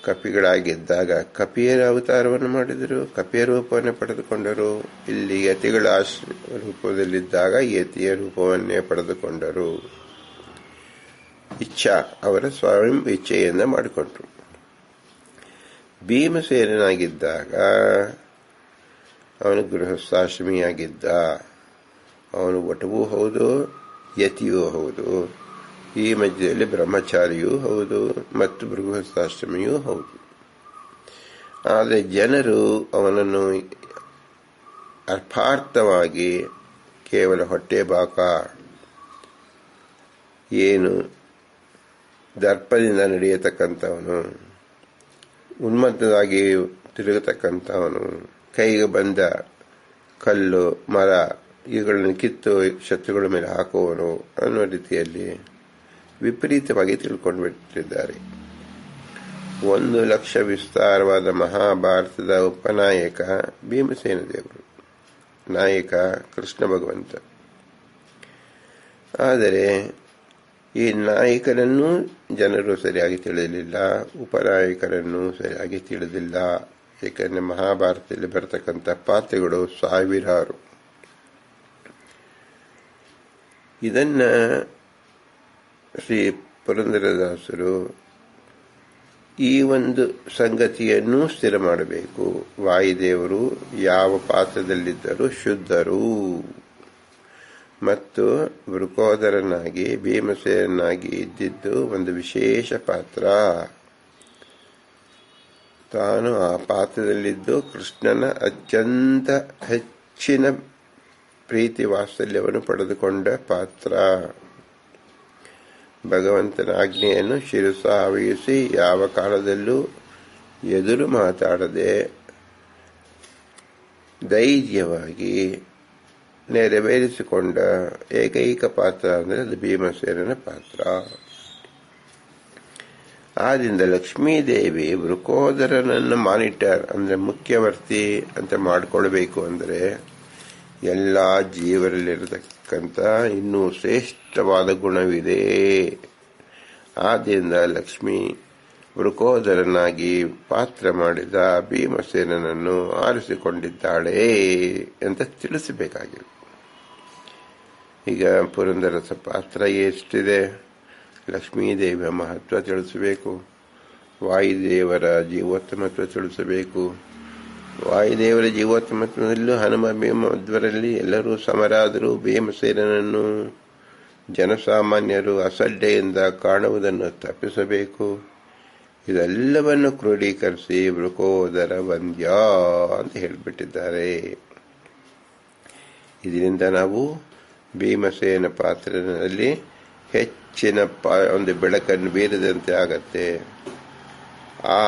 ಕಪಿಗಳಾಗಿದ್ದಾಗ ಕಪಿಯರ ಅವತಾರವನ್ನು ಮಾಡಿದರು, ಕಪಿಯ ರೂಪವನ್ನು ಪಡೆದುಕೊಂಡರು. ಇಲ್ಲಿ ಯತಿಗಳ ರೂಪದಲ್ಲಿದ್ದಾಗ ಯತಿಯ ರೂಪವನ್ನೇ ಪಡೆದುಕೊಂಡರು. ಇಚ್ಛಾ ಅವರ ಸ್ವಯಂ ಇಚ್ಛೆಯಿಂದ ಮಾಡಿಕೊಂಡ್ರು. ಭೀಮಸೇನಾಗಿದ್ದಾಗ ಅವನು ಗೃಹಸ್ಥಾಶ್ರಮಿಯಾಗಿದ್ದ. ಅವನು ವಟವೂ ಹೌದು, ಯತಿಯೂ ಹೌದು. ಈ ಮಧ್ಯದಲ್ಲಿ ಬ್ರಹ್ಮಚಾರಿಯೂ ಹೌದು ಮತ್ತು ಗೃಹಸ್ಥಾಶ್ರಮಿಯೂ ಹೌದು. ಆದರೆ ಜನರು ಅವನನ್ನು ಅರ್ಥಾರ್ಥವಾಗಿ ಕೇವಲ ಹೊಟ್ಟೆ ಬಾಕ, ಏನು ದರ್ಪದಿಂದ ನಡೆಯತಕ್ಕಂಥವನು, ಉನ್ಮತ್ತವಾಗಿ ತಿರುಗತಕ್ಕಂಥವನು, ಕೈಗೆ ಬಂದ ಕಲ್ಲು ಮರ ಇವುಗಳನ್ನು ಕಿತ್ತು ಶತ್ರುಗಳ ಮೇಲೆ ಹಾಕುವನು ಅನ್ನೋ ರೀತಿಯಲ್ಲಿ ವಿಪರೀತವಾಗಿ ತಿಳ್ಕೊಂಡು ಬಿಟ್ಟಿದ್ದಾರೆ. 1,00,000 ವಿಸ್ತಾರವಾದ ಮಹಾಭಾರತದ ಉಪನಾಯಕ ಭೀಮಸೇನ ದೇವರು, ನಾಯಕ ಕೃಷ್ಣ ಭಗವಂತ. ಆದರೆ ಈ ನಾಯಕನನ್ನು ಜನರು ಸರಿಯಾಗಿ ತಿಳಿಯಲಿಲ್ಲ, ಉಪನಾಯಕರನ್ನು ಸರಿಯಾಗಿ ತಿಳಿದಿಲ್ಲ. ಏಕೆಂದರೆ ಮಹಾಭಾರತದಲ್ಲಿ ಬರತಕ್ಕಂಥ ಪಾತ್ರಗಳು ಸಾವಿರಾರು. ಇದನ್ನ ಶ್ರೀ ಪುರಂದರದಾಸರು ಈ ಒಂದು ಸಂಗತಿಯನ್ನು ಸ್ಥಿರ ಮಾಡಬೇಕು. ವಾಯುದೇವರು ಯಾವ ಪಾತ್ರದಲ್ಲಿದ್ದರೂ ಶುದ್ಧರು ಮತ್ತು ವೃಕೋದರನಾಗಿ ಭೀಮಸೇನಾಗಿ ಇದ್ದಿದ್ದು ಒಂದು ವಿಶೇಷ ಪಾತ್ರ. ತಾನು ಆ ಪಾತ್ರದಲ್ಲಿದ್ದು ಕೃಷ್ಣನ ಅತ್ಯಂತ ಹೆಚ್ಚಿನ ಪ್ರೀತಿ ವಾತ್ಸಲ್ಯವನ್ನು ಪಡೆದುಕೊಂಡ ಪಾತ್ರ. ಭಗವಂತನ ಆಜ್ಞೆಯನ್ನು ಶಿರಸಾವಹಿಸಿ ಯಾವ ಕಾಲದಲ್ಲೂ ಎದುರು ಮಾತಾಡದೆ ಧೈರ್ಯವಾಗಿ ನೆರವೇರಿಸಿಕೊಂಡ ಏಕೈಕ ಪಾತ್ರ ಅಂದರೆ ಅದು ಭೀಮಸೇನನ ಪಾತ್ರ. ಆದ್ದರಿಂದ ಲಕ್ಷ್ಮೀದೇವಿ ವೃಕೋದರನನ್ನು ಮಾನಿಟರ್ ಅಂದರೆ ಮುಖ್ಯವರ್ತಿ ಅಂತ ಮಾಡಿಕೊಳ್ಬೇಕು ಅಂದರೆ ಎಲ್ಲ ಜೀವರಲ್ಲಿರತಕ್ಕಂಥ ಇನ್ನೂ ಶ್ರೇಷ್ಠವಾದ ಗುಣವಿದೆ. ಆದ್ದರಿಂದ ಲಕ್ಷ್ಮಿ ವೃಕೋದರನಾಗಿ ಪಾತ್ರ ಮಾಡಿದ ಭೀಮಸೇನನನ್ನು ಆರಿಸಿಕೊಂಡಿದ್ದಾಳೆ ಅಂತ ತಿಳಿಸಬೇಕಾಗಿದೆ. ಈಗ ಪುರಂದರಸ ಪಾತ್ರ ಎಷ್ಟಿದೆ, ಲಕ್ಷ್ಮೀದೇವಿಯ ಮಹತ್ವ ತಿಳಿಸಬೇಕು, ವಾಯುದೇವರ ಜೀವೋತ್ತಮತ್ವ ತಿಳಿಸಬೇಕು. ವಾಯುದೇವರ ಜೀವೋತ್ತಮತ್ವದಲ್ಲೂ ಹನುಮ ಭೀಮಧ್ವರಲ್ಲಿ ಎಲ್ಲರೂ ಸಮರಾದರೂ ಭೀಮಸೇನನನ್ನು ಜನಸಾಮಾನ್ಯರು ಅಸಡ್ಡೆಯಿಂದ ಕಾಣುವುದನ್ನು ತಪ್ಪಿಸಬೇಕು. ಇದೆಲ್ಲವನ್ನು ಕ್ರೋಢೀಕರಿಸಿ ವೃಕೋದರ ವಂದ್ಯ ಅಂತ ಹೇಳಿಬಿಟ್ಟಿದ್ದಾರೆ. ಇದರಿಂದ ನಾವು ಭೀಮಸೇನ ಪಾತ್ರದಲ್ಲಿ ಹೆಚ್ಚಿನ ಒಂದು ಬೆಳಕನ್ನು ಬೀರದಂತೆ ಆಗತ್ತೆ. ಆ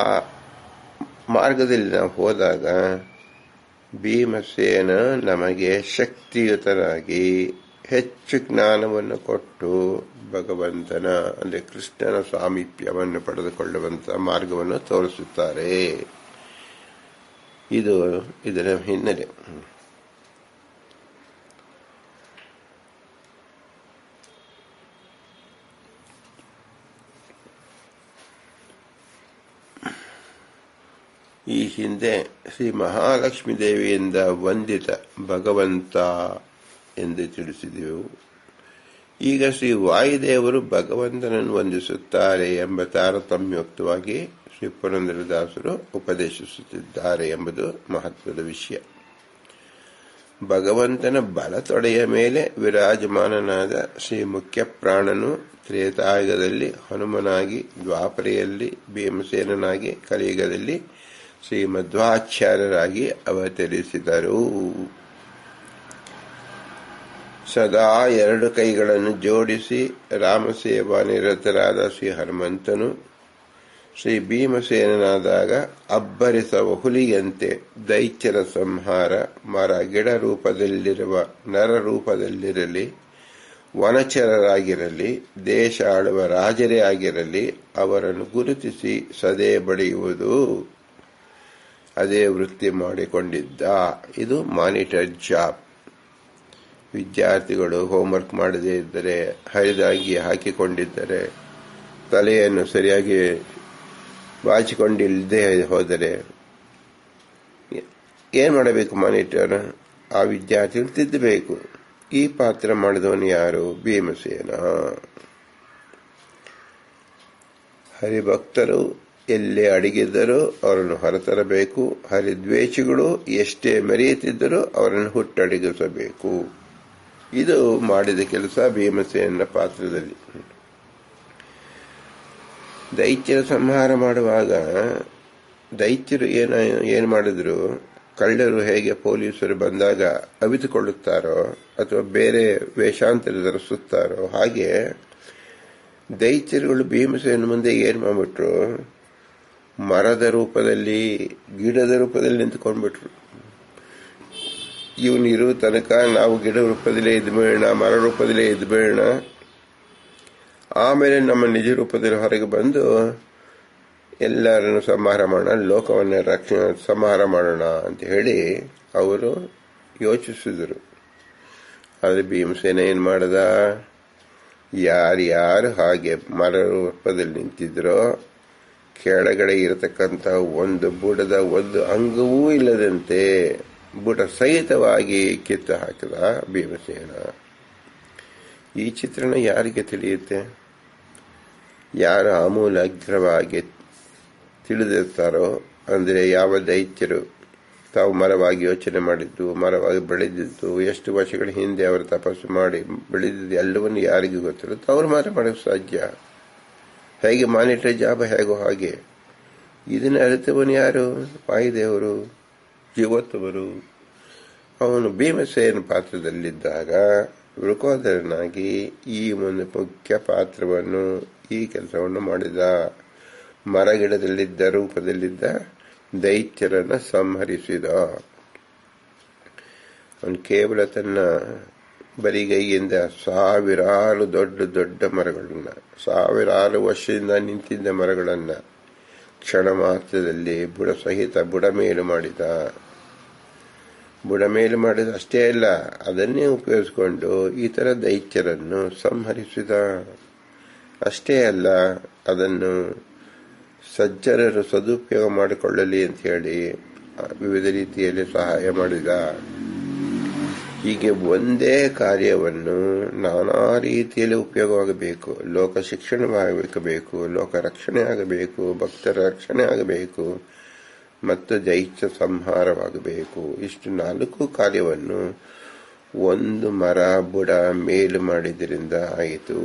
ಮಾರ್ಗದಲ್ಲಿ ನಾವು ಹೋದಾಗ ಭೀಮಸೇನ ನಮಗೆ ಶಕ್ತಿಯುತನಾಗಿ ಹೆಚ್ಚು ಜ್ಞಾನವನ್ನು ಕೊಟ್ಟು ಭಗವಂತನ ಅಂದರೆ ಕೃಷ್ಣನ ಸಾಮೀಪ್ಯವನ್ನು ಪಡೆದುಕೊಳ್ಳುವಂತಹ ಮಾರ್ಗವನ್ನು ತೋರಿಸುತ್ತಾರೆ. ಇದು ಇದರ ಹಿನ್ನೆಲೆ. ಈ ಹಿಂದೆ ಶ್ರೀ ಮಹಾಲಕ್ಷ್ಮೀ ದೇವಿಯಿಂದ ವಂದಿತ ಭಗವಂತ ಎಂದು ತಿಳಿಸಿದೆವು. ಈಗ ಶ್ರೀ ವಾಯುದೇವರು ಭಗವಂತನನ್ನು ವಂದಿಸುತ್ತಾರೆ ಎಂಬ ತಾರತಮ್ಯೋಕ್ತವಾಗಿ ಶ್ರೀ ಪುರಂದರದಾಸರು ಉಪದೇಶಿಸುತ್ತಿದ್ದಾರೆ ಎಂಬುದು ಮಹತ್ವದ ವಿಷಯ. ಭಗವಂತನ ಬಲತೊಡೆಯ ಮೇಲೆ ವಿರಾಜಮಾನನಾದ ಶ್ರೀ ಮುಖ್ಯ ಪ್ರಾಣನು ತ್ರೇತಾಯುಗದಲ್ಲಿ ಹನುಮನಾಗಿ, ದ್ವಾಪರೆಯಲ್ಲಿ ಭೀಮಸೇನನಾಗಿ, ಕಲಿಯುಗದಲ್ಲಿ ಶ್ರೀ ಮಧ್ವಾಚಾರ್ಯರಾಗಿ ಅವತರಿಸಿದರು. ಸದಾ ಎರಡು ಕೈಗಳನ್ನು ಜೋಡಿಸಿ ರಾಮಸೇವಾ ನಿರತರಾದ ಶ್ರೀ ಹನುಮಂತನು ಶ್ರೀ ಭೀಮಸೇನನಾದಾಗ ಅಬ್ಬರಿಸುವ ಹುಲಿಯಂತೆ ದೈತ್ಯರ ಸಂಹಾರ, ಮರ ಗಿಡ ರೂಪದಲ್ಲಿರುವ ನರ ರೂಪದಲ್ಲಿರಲಿ, ವನಚರರಾಗಿರಲಿ, ದೇಶ ಆಳುವ ರಾಜರೇ ಆಗಿರಲಿ, ಅವರನ್ನು ಗುರುತಿಸಿ ಸದೆ ಬಡಿಯುವುದು ಅದೇ ವೃತ್ತಿ ಮಾಡಿಕೊಂಡಿದ್ದ. ಇದು ಮಾನಿಟರ್ ಜಾಬ್. ವಿದ್ಯಾರ್ಥಿಗಳು ಹೋಂವರ್ಕ್ ಮಾಡದೇ ಇದ್ದರೆ, ಹರಿದಾಗಿ ಹಾಕಿಕೊಂಡಿದ್ದರೆ, ತಲೆಯನ್ನು ಸರಿಯಾಗಿ ಬಾಚಿಕೊಂಡಿಲ್ಲದೆ ಹೋದರೆ ಏನ್ ಮಾಡಬೇಕು ಮಾನಿಟರ್? ಆ ವಿದ್ಯಾರ್ಥಿಗಳು ತಿದ್ದಬೇಕು. ಈ ಪಾತ್ರ ಮಾಡಿದವನು ಯಾರು? ಭೀಮಸೇನ. ಹರಿಭಕ್ತರು ಎಲ್ಲೇ ಅಡಗಿದ್ದರೂ ಅವರನ್ನು ಹೊರತರಬೇಕು. ಹರಿದ್ವೇಷಿಗಳು ಎಷ್ಟೇ ಮೆರೆಯುತ್ತಿದ್ದರೂ ಅವರನ್ನು ಹುಟ್ಟಡಗಿಸಬೇಕು. ಇದು ಮಾಡಿದ ಕೆಲಸ ಭೀಮಸೇನ ಪಾತ್ರದಲ್ಲಿ. ದೈತ್ಯರ ಸಂಹಾರ ಮಾಡುವಾಗ ದೈತ್ಯರು ಏನು ಮಾಡಿದ್ರು, ಕಳ್ಳರು ಹೇಗೆ ಪೊಲೀಸರು ಬಂದಾಗ ಅವಿತುಕೊಳ್ಳುತ್ತಾರೋ ಅಥವಾ ಬೇರೆ ವೇಷಾಂತರ ಧರಿಸುತ್ತಾರೋ, ಹಾಗೆ ದೈತ್ಯರುಗಳು ಭೀಮಸೇನ ಮುಂದೆ ಏನ್ ಮಾಡ್ಬಿಟ್ರು, ಮರದ ರೂಪದಲ್ಲಿ, ಗಿಡದ ರೂಪದಲ್ಲಿ ನಿಂತುಕೊಂಡ್ಬಿಟ್ರು. ಇವನು ಇರುವ ತನಕ ನಾವು ಗಿಡ ರೂಪದಲ್ಲೇ ಇದ್ಬೇಡ, ಮರ ರೂಪದಲ್ಲೇ ಇದ್ಬೇಡ, ಆಮೇಲೆ ನಮ್ಮ ನಿಜ ರೂಪದಲ್ಲಿ ಹೊರಗೆ ಬಂದು ಎಲ್ಲರನ್ನು ಸಂಹಾರ ಮಾಡೋಣ, ಲೋಕವನ್ನು ಸಂಹಾರ ಮಾಡೋಣ ಅಂತ ಹೇಳಿ ಅವರು ಯೋಚಿಸಿದರು. ಆದರೆ ಭೀಮಸೇನ ಏನ್ ಮಾಡದ, ಯಾರ್ಯಾರು ಹಾಗೆ ಮರ ರೂಪದಲ್ಲಿ ನಿಂತಿದ್ರೋ ಕೆಳಗಡೆ ಇರತಕ್ಕಂಥ ಒಂದು ಬುಡದ ಒಂದು ಅಂಗವೂ ಇಲ್ಲದಂತೆ ಬುಡ ಸಹಿತವಾಗಿ ಕಿತ್ತು ಹಾಕಿದ ಭೀಮಸೇನ. ಈ ಚಿತ್ರಣ ಯಾರಿಗೆ ತಿಳಿಯುತ್ತೆ? ಯಾರು ಆಮೂಲಾಗ್ರವಾಗಿ ತಿಳಿದಿರ್ತಾರೋ, ಅಂದರೆ ಯಾವ ದೈತ್ಯರು ತಾವು ಮರವಾಗಿ ಯೋಚನೆ ಮಾಡಿದ್ದು, ಮರವಾಗಿ ಬೆಳೆದಿದ್ದು, ಎಷ್ಟು ವರ್ಷಗಳ ಹಿಂದೆ ಅವರು ತಪಸ್ಸು ಮಾಡಿ ಬೆಳೆದಿದ್ದು ಎಲ್ಲವನ್ನು ಯಾರಿಗೂ ಗೊತ್ತಿರುತ್ತೆ, ಅವ್ರು ಮಾತ್ರ ಮಾಡೋಕ್ಕೆ ಸಾಧ್ಯ. ಹೇಗೆ ಮಾನಿಟರ್ ಜಾಬ ಹೇಗೋ ಹಾಗೆ ಇದನ್ನ ಅರಿತವನು ಯಾರು? ವಾಯುದೇವರು, ಜೀವೋತ್ತಮರು. ಅವನು ಭೀಮಸೇನ ಪಾತ್ರದಲ್ಲಿದ್ದಾಗ ವೃಕೋದರನಾಗಿ ಈ ಒಂದು ಮುಖ್ಯ ಪಾತ್ರವನ್ನು, ಈ ಕೆಲಸವನ್ನು ಮಾಡಿದ. ಮರಗಿಡದಲ್ಲಿದ್ದ ರೂಪದಲ್ಲಿದ್ದ ದೈತ್ಯರನ್ನ ಸಂಹರಿಸಿದ. ಅವನು ಕೇವಲ ತನ್ನ ಬರಿಗೈಯಿಂದ ಸಾವಿರಾರು ದೊಡ್ಡ ದೊಡ್ಡ ಮರಗಳನ್ನ, ಸಾವಿರಾರು ವರ್ಷದಿಂದ ನಿಂತಿದ್ದ ಮರಗಳನ್ನ ಕ್ಷಣ ಮಾತ್ರದಲ್ಲಿ ಬುಡಮೇಲು ಮಾಡಿದ. ಅಷ್ಟೇ ಅಲ್ಲ, ಅದನ್ನೇ ಉಪಯೋಗಿಸಿಕೊಂಡು ಇತರ ದೈತ್ಯರನ್ನು ಸಂಹರಿಸಿದ. ಅಷ್ಟೇ ಅಲ್ಲ, ಅದನ್ನು ಸಜ್ಜನರು ಸದುಪಯೋಗ ಮಾಡಿಕೊಳ್ಳಲಿ ಅಂತ ಹೇಳಿ ವಿವಿಧ ರೀತಿಯಲ್ಲಿ ಸಹಾಯ ಮಾಡಿದ. ಹೀಗೆ ಒಂದೇ ಕಾರ್ಯವನ್ನು ನಾನಾ ರೀತಿಯಲ್ಲಿ ಉಪಯೋಗವಾಗಬೇಕು. ಲೋಕ ಶಿಕ್ಷಣವಾಗಬೇಕು, ಲೋಕ ರಕ್ಷಣೆ ಆಗಬೇಕು, ಭಕ್ತರ ರಕ್ಷಣೆ ಆಗಬೇಕು ಮತ್ತು ದೈತ್ಯ ಸಂಹಾರವಾಗಬೇಕು. ಇಷ್ಟು 4 ಕಾರ್ಯವನ್ನು ಒಂದು ಮರ ಬುಡ ಮೇಲು ಮಾಡಿದ್ದರಿಂದ ಆಯಿತು.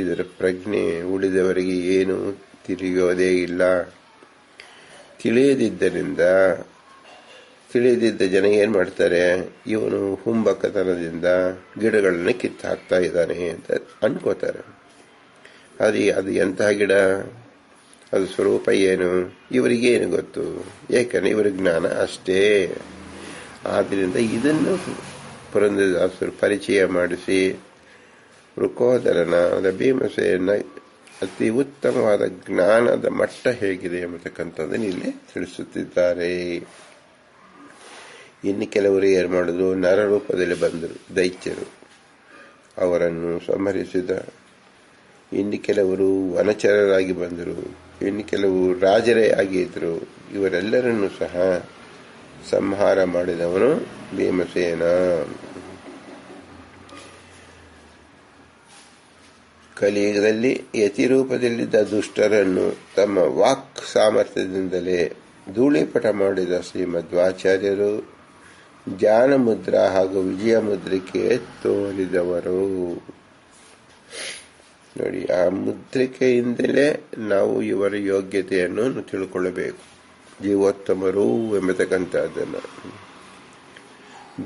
ಇದರ ಪ್ರಜ್ಞೆ ಉಳಿದವರಿಗೆ ಏನು ತಿಳಿಯೋದೇ ಇಲ್ಲ. ತಿಳಿದಿದ್ದ ಜನ ಏನ್ ಮಾಡ್ತಾರೆ, ಇವನು ಹುಂಬಕತನದಿಂದ ಗಿಡಗಳನ್ನ ಕಿತ್ತು ಹಾಕ್ತಾ ಇದ್ದಾನೆ ಅಂತ ಅನ್ಕೋತಾರೆ. ಅದು ಎಂತಹ ಗಿಡ, ಅದು ಸ್ವರೂಪ ಏನು, ಇವರಿಗೇನು ಗೊತ್ತು? ಏಕೆಂದ್ರೆ ಇವರ ಜ್ಞಾನ ಅಷ್ಟೇ. ಆದ್ರಿಂದ ಇದನ್ನು ಪುರಂದರದಾಸರು ಪರಿಚಯ ಮಾಡಿಸಿ ವೃಕೋದರನ ಭೀಮಸೇನ ಅತಿ ಉತ್ತಮವಾದ ಜ್ಞಾನದ ಮಟ್ಟ ಹೇಗಿದೆ ಎಂಬತಕ್ಕಂಥದ್ದನ್ನು ಇಲ್ಲಿ ತಿಳಿಸುತ್ತಿದ್ದಾರೆ. ಇನ್ನು ಕೆಲವರು ಏನ್ ಮಾಡುದು, ನರರೂಪದಲ್ಲಿ ಬಂದರು ದೈತ್ಯರು, ಅವರನ್ನು ಸಂಹರಿಸಿದ. ಇನ್ನು ಕೆಲವರು ವನಚರರಾಗಿ ಬಂದರು, ಇನ್ನು ಕೆಲವು ರಾಜರೇ ಆಗಿದ್ರು. ಇವರೆಲ್ಲರನ್ನೂ ಸಹ ಸಂಹಾರ ಮಾಡಿದವನು ಭೀಮಸೇನ. ಕಲಿಯುಗದಲ್ಲಿ ಯತಿರೂಪದಲ್ಲಿದ್ದ ದುಷ್ಟರನ್ನು ತಮ್ಮ ವಾಕ್ ಸಾಮರ್ಥ್ಯದಿಂದಲೇ ಧೂಳಿಪಟ ಮಾಡಿದ ಶ್ರೀಮಧ್ವಾಚಾರ್ಯರು ಜ್ಞಾನ ಮುದ್ರಾ ಹಾಗೂ ವಿಜಯ ಮುದ್ರಿಕೆ ತೋರಿದವರು. ನೋಡಿ, ಆ ಮುದ್ರಿಕೆಯಿಂದಲೇ ನಾವು ಇವರ ಯೋಗ್ಯತೆಯನ್ನು ತಿಳ್ಕೊಳ್ಳಬೇಕು. ಜೀವೋತ್ತಮರು ಎಂಬತಕ್ಕಂಥದ್ದನ್ನು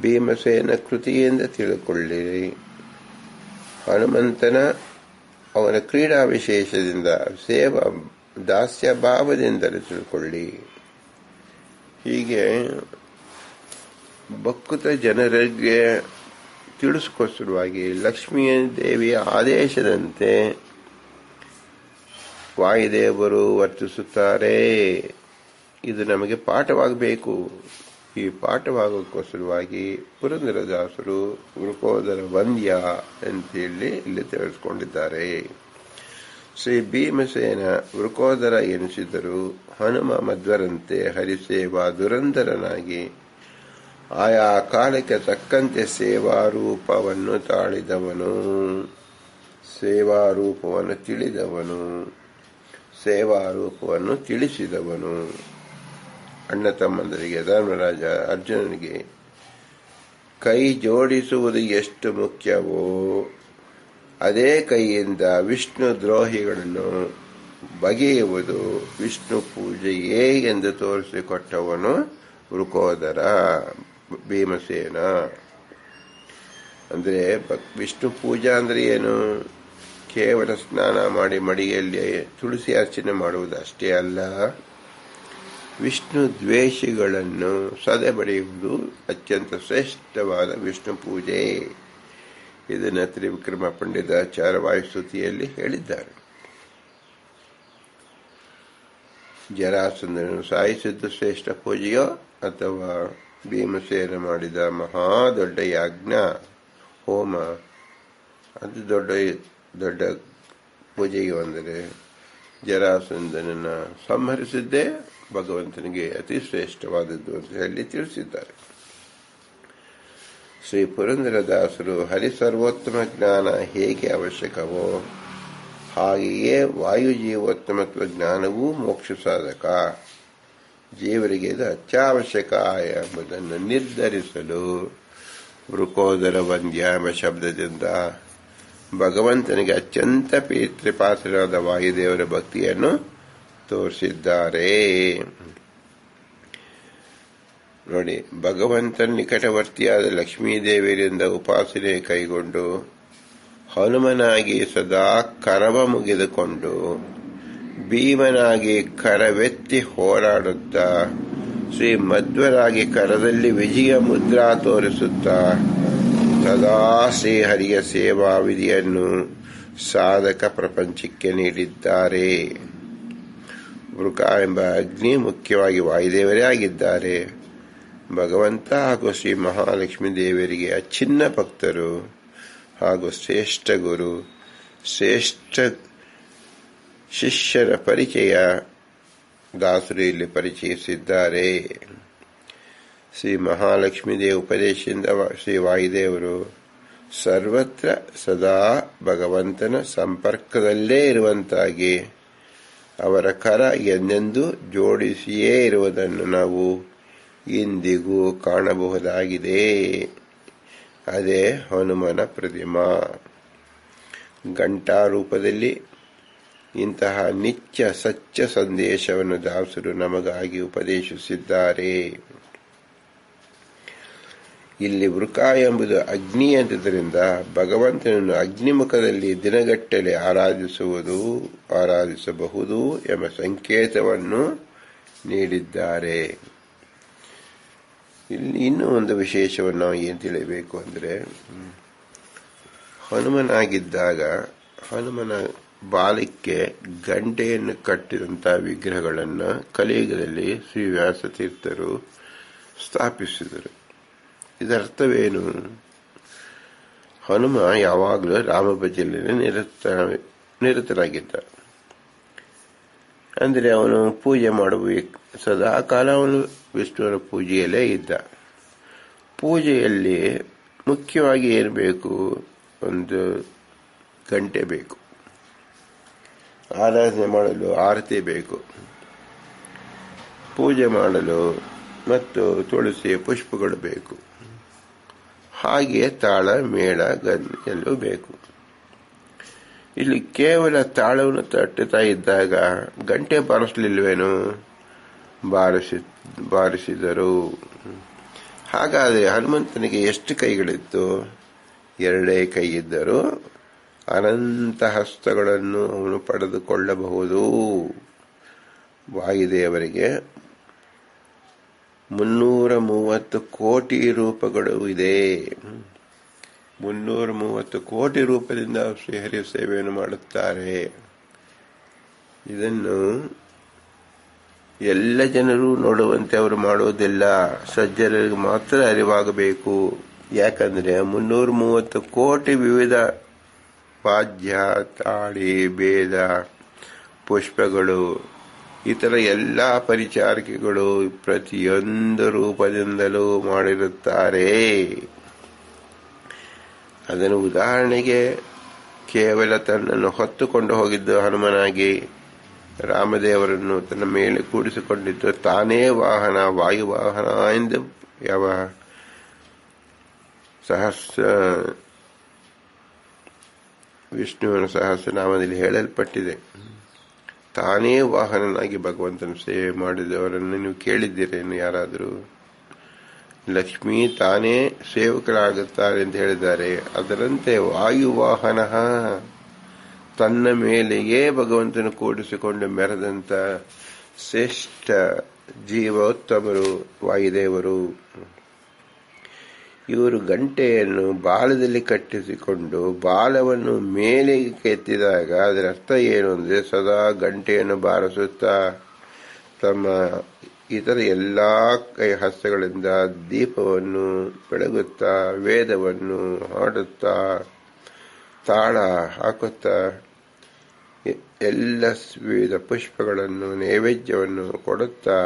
ಭೀಮಸೇನ ಕೃತಿಯಿಂದ ತಿಳ್ಕೊಳ್ಳಿರಿ. ಹನುಮಂತನ ಅವನ ಕ್ರೀಡಾ ವಿಶೇಷದಿಂದ, ಸೇವಾ ದಾಸ್ಯ ಭಾವದಿಂದಲೇ ತಿಳ್ಕೊಳ್ಳಿ. ಹೀಗೆ ಬಕ್ಕುತ ಜನರಿಗೆ ತಿಳಿಸ್ಕೋಸ್ಕರವಾಗಿ ಲಕ್ಷ್ಮೀ ದೇವಿಯ ಆದೇಶದಂತೆ ವಾಯುದೇವರು ವರ್ತಿಸುತ್ತಾರೆ. ಇದು ನಮಗೆ ಪಾಠವಾಗಬೇಕು. ಈ ಪಾಠವಾಗೋಕ್ಕೋಸ್ಕರವಾಗಿ ಪುರಂದರದಾಸರು ವೃಕೋದರ ವಂದ್ಯ ಅಂತೇಳಿ ಇಲ್ಲಿ ತಿಳಿಸ್ಕೊಂಡಿದ್ದಾರೆ. ಶ್ರೀ ಭೀಮಸೇನ ವೃಕೋದರ ಎನಿಸಿದರು. ಹನುಮ ಮಧ್ವರಂತೆ ಹರಿಸೇವಾ ದುರಂಧರನಾಗಿ ಆಯಾ ಕಾಲಕ್ಕೆ ತಕ್ಕಂತೆ ಸೇವಾರೂಪವನ್ನು ತಾಳಿದವನು, ಸೇವಾರೂಪವನ್ನು ತಿಳಿದವನು, ಸೇವಾರೂಪವನ್ನು ತಿಳಿಸಿದವನು. ಅಣ್ಣ ತಮ್ಮಂದರಿಗೆ, ಧರ್ಮರಾಜ ಅರ್ಜುನನಿಗೆ ಕೈ ಜೋಡಿಸುವುದು ಎಷ್ಟು ಮುಖ್ಯವೋ ಅದೇ ಕೈಯಿಂದ ವಿಷ್ಣು ದ್ರೋಹಿಗಳನ್ನು ಬಗೆಯುವುದು ವಿಷ್ಣು ಪೂಜೆಯೇ ಎಂದು ತೋರಿಸಿಕೊಟ್ಟವನು ವೃಕೋದರ ಭೀಮಸೇನ. ಅಂದ್ರೆ ವಿಷ್ಣು ಪೂಜಾ ಅಂದ್ರೆ ಏನು? ಕೇವಲ ಸ್ನಾನ ಮಾಡಿ ಮಡಿಯಲ್ಲಿ ತುಳಸಿ ಅರ್ಚನೆ ಮಾಡುವುದು ಅಷ್ಟೇ ಅಲ್ಲ, ವಿಷ್ಣು ದ್ವೇಷಿಗಳನ್ನು ಸದೆಬಡಿಯುವುದು ಅತ್ಯಂತ ಶ್ರೇಷ್ಠವಾದ ವಿಷ್ಣು ಪೂಜೆ. ಇದನ್ನು ತ್ರಿವಿಕ್ರಮ ಪಂಡಿತಾಚಾರ್ಯ ವಾಯುಸ್ತುತಿಯಲ್ಲಿ ಹೇಳಿದ್ದಾರೆ. ಜರಾಸಂಧನನ್ನು ಸಾಯಿಸಿದ್ದು ಶ್ರೇಷ್ಠ ಪೂಜೆಯೋ ಅಥವಾ ಭೀಮಸೇನ ಮಾಡಿದ ಮಹಾ ದೊಡ್ಡ ಯಾಜ್ಞ ಹೋಮ ಅದು ದೊಡ್ಡ ಪೂಜೆಯೋ ಅಂದರೆ ಜರಾಸಂಧನನ್ನು ಸಂಹರಿಸಿದ್ದೇ ಭಗವಂತನಿಗೆ ಅತಿ ಶ್ರೇಷ್ಠವಾದದ್ದು ಅಂತ ಹೇಳಿ ತಿಳಿಸಿದ್ದಾರೆ. ಶ್ರೀ ಪುರಂದರದಾಸರು ಹರಿಸರ್ವೋತ್ತಮ ಜ್ಞಾನ ಹೇಗೆ ಅವಶ್ಯಕವೋ ಹಾಗೆಯೇ ವಾಯುಜೀವೋತ್ತಮತ್ವ ಜ್ಞಾನವೂ ಮೋಕ್ಷ ಸಾಧಕ. ಜೀವರಿಗೆ ಇದು ಅತ್ಯವಶ್ಯಕ ಎಂಬುದನ್ನು ನಿರ್ಧರಿಸಲು ವೃಕೋದರ ವಂದ್ಯ ಎಂಬ ಶಬ್ದದಿಂದ ಭಗವಂತನಿಗೆ ಅತ್ಯಂತ ಪ್ರೀತಿಪಾತ್ರರಾದ ವಾಯುದೇವರ ಭಕ್ತಿಯನ್ನು ತೋರಿಸಿದ್ದಾರೆ. ನೋಡಿ, ಭಗವಂತನ ನಿಕಟವರ್ತಿಯಾದ ಲಕ್ಷ್ಮೀದೇವಿಯರಿಂದ ಉಪಾಸನೆ ಕೈಗೊಂಡು ಹನುಮನಾಗಿ ಸದಾ ಕರವ ಮುಗಿದುಕೊಂಡು ಭೀಮನಾಗಿ ಕರವೆತ್ತಿ ಹೋರಾಡುತ್ತಾ ಶ್ರೀ ಮಧ್ವರಾಗಿ ಕರದಲ್ಲಿ ವಿಜಯ ಮುದ್ರಾ ತೋರಿಸುತ್ತಾ ಸದಾ ಶ್ರೀಹರಿಯ ಸೇವಾ ವಿಧಿಯನ್ನು ಸಾಧಕ ಪ್ರಪಂಚಕ್ಕೆ ನೀಡಿದ್ದಾರೆ. ವೃಕ ಎಂಬ ಅಗ್ನಿ ಮುಖ್ಯವಾಗಿ ವಾಯುದೇವರೇ ಆಗಿದ್ದಾರೆ. ಭಗವಂತ ಹಾಗೂ ಶ್ರೀ ಮಹಾಲಕ್ಷ್ಮೀ ದೇವರಿಗೆ ಅಚ್ಛಿನ್ನ ಭಕ್ತರು ಹಾಗೂ ಶ್ರೇಷ್ಠ ಗುರು, ಶ್ರೇಷ್ಠ ಶಿಷ್ಯರ ಪರಿಚಯ ದಾಸರು ಇಲ್ಲಿ ಪರಿಚಯಿಸಿದ್ದಾರೆ. ಶ್ರೀ ಮಹಾಲಕ್ಷ್ಮೀ ದೇವ ಉಪದೇಶದಿಂದ ಶ್ರೀ ವಾಯುದೇವರು ಸರ್ವತ್ರ ಸದಾ ಭಗವಂತನ ಸಂಪರ್ಕದಲ್ಲೇ ಇರುವಂತಾಗಿ ಅವರ ಕರ ಎಂದೆಂದೂ ಜೋಡಿಸಿಯೇ ಇರುವುದನ್ನು ನಾವು ಇಂದಿಗೂ ಕಾಣಬಹುದಾಗಿದೆ. ಅದೇ ಹನುಮನ ಪ್ರತಿಮಾ. ಘಂಟಾ ರೂಪದಲ್ಲಿ ಇಂತಹ ನಿತ್ಯ ಸತ್ಯ ಸಂದೇಶವನ್ನು ದಾಸರು ನಮಗಾಗಿ ಉಪದೇಶಿಸಿದ್ದಾರೆ. ಇಲ್ಲಿ ವೃಕ ಎಂಬುದು ಅಗ್ನಿ ಎಂದುದರಿಂದ ಭಗವಂತನನ್ನು ಅಗ್ನಿಮುಖದಲ್ಲಿ ದಿನಗಟ್ಟಲೆ ಆರಾಧಿಸಬಹುದು ಎಂಬ ಸಂಕೇತವನ್ನು ನೀಡಿದ್ದಾರೆ. ಇಲ್ಲಿ ಇನ್ನೂ ಒಂದು ವಿಶೇಷವನ್ನು ನಾವು ಏನು ತಿಳಿಯಬೇಕು ಅಂದರೆ, ಹನುಮನಾಗಿದ್ದಾಗ ಹನುಮನ ಬಾಲಕ್ಕೆ ಗಂಟೆಯನ್ನು ಕಟ್ಟಿದಂತಹ ವಿಗ್ರಹಗಳನ್ನು ಕಲಿಯುಗದಲ್ಲಿ ಶ್ರೀ ವ್ಯಾಸತೀರ್ಥರು ಸ್ಥಾಪಿಸಿದರು. ಇದರ್ಥವೇನು? ಹನುಮ ಯಾವಾಗಲೂ ರಾಮ ಭಜನೆಯಲ್ಲಿ ನಿರತನಾಗಿದ್ದ. ಅಂದರೆ ಅವನು ಪೂಜೆ ಮಾಡಬೇಕು, ಸದಾ ಕಾಲ ಅವನು ವಿಷ್ಣುವಿನ ಪೂಜೆಯಲ್ಲೇ ಇದ್ದ. ಪೂಜೆಯಲ್ಲಿ ಮುಖ್ಯವಾಗಿ ಏನು ಬೇಕು? ಒಂದು ಗಂಟೆ ಬೇಕು, ಆರಾಧನೆ ಮಾಡಲು ಆರತಿ ಬೇಕು, ಪೂಜೆ ಮಾಡಲು ಮತ್ತು ತುಳಸಿ ಪುಷ್ಪಗಳು ಬೇಕು, ಹಾಗೆ ತಾಳ ಮೇಳ ಗಂಟೆಯಲ್ಲೂ ಬೇಕು. ಇಲ್ಲಿ ಕೇವಲ ತಾಳವನ್ನು ತಟ್ಟುತ್ತಾ ಇದ್ದಾಗ ಗಂಟೆ ಬಾರಿಸಲಿಲ್ವೇನು? ಬಾರಿಸಿದರು. ಹಾಗಾದರೆ ಹನುಮಂತನಿಗೆ ಎಷ್ಟು ಕೈಗಳಿತ್ತು? 2 ಕೈ ಇದ್ದರೂ ಅನಂತ ಹಸ್ತಗಳನ್ನು ಅವನು ಪಡೆದುಕೊಳ್ಳಬಹುದು. ವಾಯುದೇವರಿಗೆ 330 ಕೋಟಿ ರೂಪಗಳು ಇದೆ. 330 ಕೋಟಿ ರೂಪದಿಂದ ಶ್ರೀಹರಿಯ ಸೇವೆಯನ್ನು ಮಾಡುತ್ತಾರೆ. ಇದನ್ನು ಎಲ್ಲ ಜನರು ನೋಡುವಂತೆ ಅವರು ಮಾಡುವುದಿಲ್ಲ, ಸಜ್ಜನರಿಗೆ ಮಾತ್ರ ಅರಿವಾಗಬೇಕು. ಯಾಕಂದ್ರೆ 330 ಕೋಟಿ ವಿವಿಧ ವಾದ್ಯ, ತಾಳಿ, ಭೇದ, ಪುಷ್ಪಗಳು, ಇತರ ಎಲ್ಲ ಪರಿಚಾರಕಿಗಳು ಪ್ರತಿಯೊಂದು ರೂಪದಿಂದಲೂ ಮಾಡಿರುತ್ತಾರೆ. ಅದನ್ನು ಉದಾಹರಣೆಗೆ ಕೇವಲ ತನ್ನನ್ನು ಹೊತ್ತುಕೊಂಡು ಹೋಗಿದ್ದು ಹನುಮನಾಗಿ ರಾಮದೇವರನ್ನು ತನ್ನ ಮೇಲೆ ಕೂಡಿಸಿಕೊಂಡಿದ್ದು ತಾನೇ ವಾಹನ, ವಾಯುವಾಹನ ಎಂದು ಯಾವ ವಿಷ್ಣುವಿನ ಸಹಸ್ರನಾಮದಲ್ಲಿ ಹೇಳಲ್ಪಟ್ಟಿದೆ. ತಾನೇ ವಾಹನನಾಗಿ ಭಗವಂತನ ಸೇವೆ ಮಾಡಿದವರನ್ನು ನೀವು ಕೇಳಿದ್ದೀರೇನು ಯಾರಾದರೂ? ಲಕ್ಷ್ಮೀ ತಾನೇ ಸೇವಕರಾಗುತ್ತಾರೆ ಅಂತ ಹೇಳಿದ್ದಾರೆ. ಅದರಂತೆ ವಾಯುವಾಹನ ತನ್ನ ಮೇಲೆಯೇ ಭಗವಂತನು ಕೂಡಿಸಿಕೊಂಡು ಮೆರೆದಂತ ಶ್ರೇಷ್ಠ ಜೀವೋತ್ತಮರು ವಾಯುದೇವರು. ಇವರು ಗಂಟೆಯನ್ನು ಬಾಲದಲ್ಲಿ ಕಟ್ಟಿಸಿಕೊಂಡು ಬಾಲವನ್ನು ಮೇಲೆ ಎತ್ತಿದಾಗ ಅದರ ಅರ್ಥ ಏನು ಅಂದರೆ, ಸದಾ ಗಂಟೆಯನ್ನು ಬಾರಿಸುತ್ತಾ ತಮ್ಮ ಇತರ ಎಲ್ಲಾ ಕೈ ಹಸ್ತಗಳಿಂದ ದೀಪವನ್ನು ಬೆಳಗುತ್ತಾ, ವೇದವನ್ನು ಹಾಡುತ್ತಾ, ತಾಳ ಹಾಕುತ್ತಾ, ಎಲ್ಲ ವಿವಿಧ ಪುಷ್ಪಗಳನ್ನು ನೈವೇದ್ಯವನ್ನು ಕೊಡುತ್ತಾ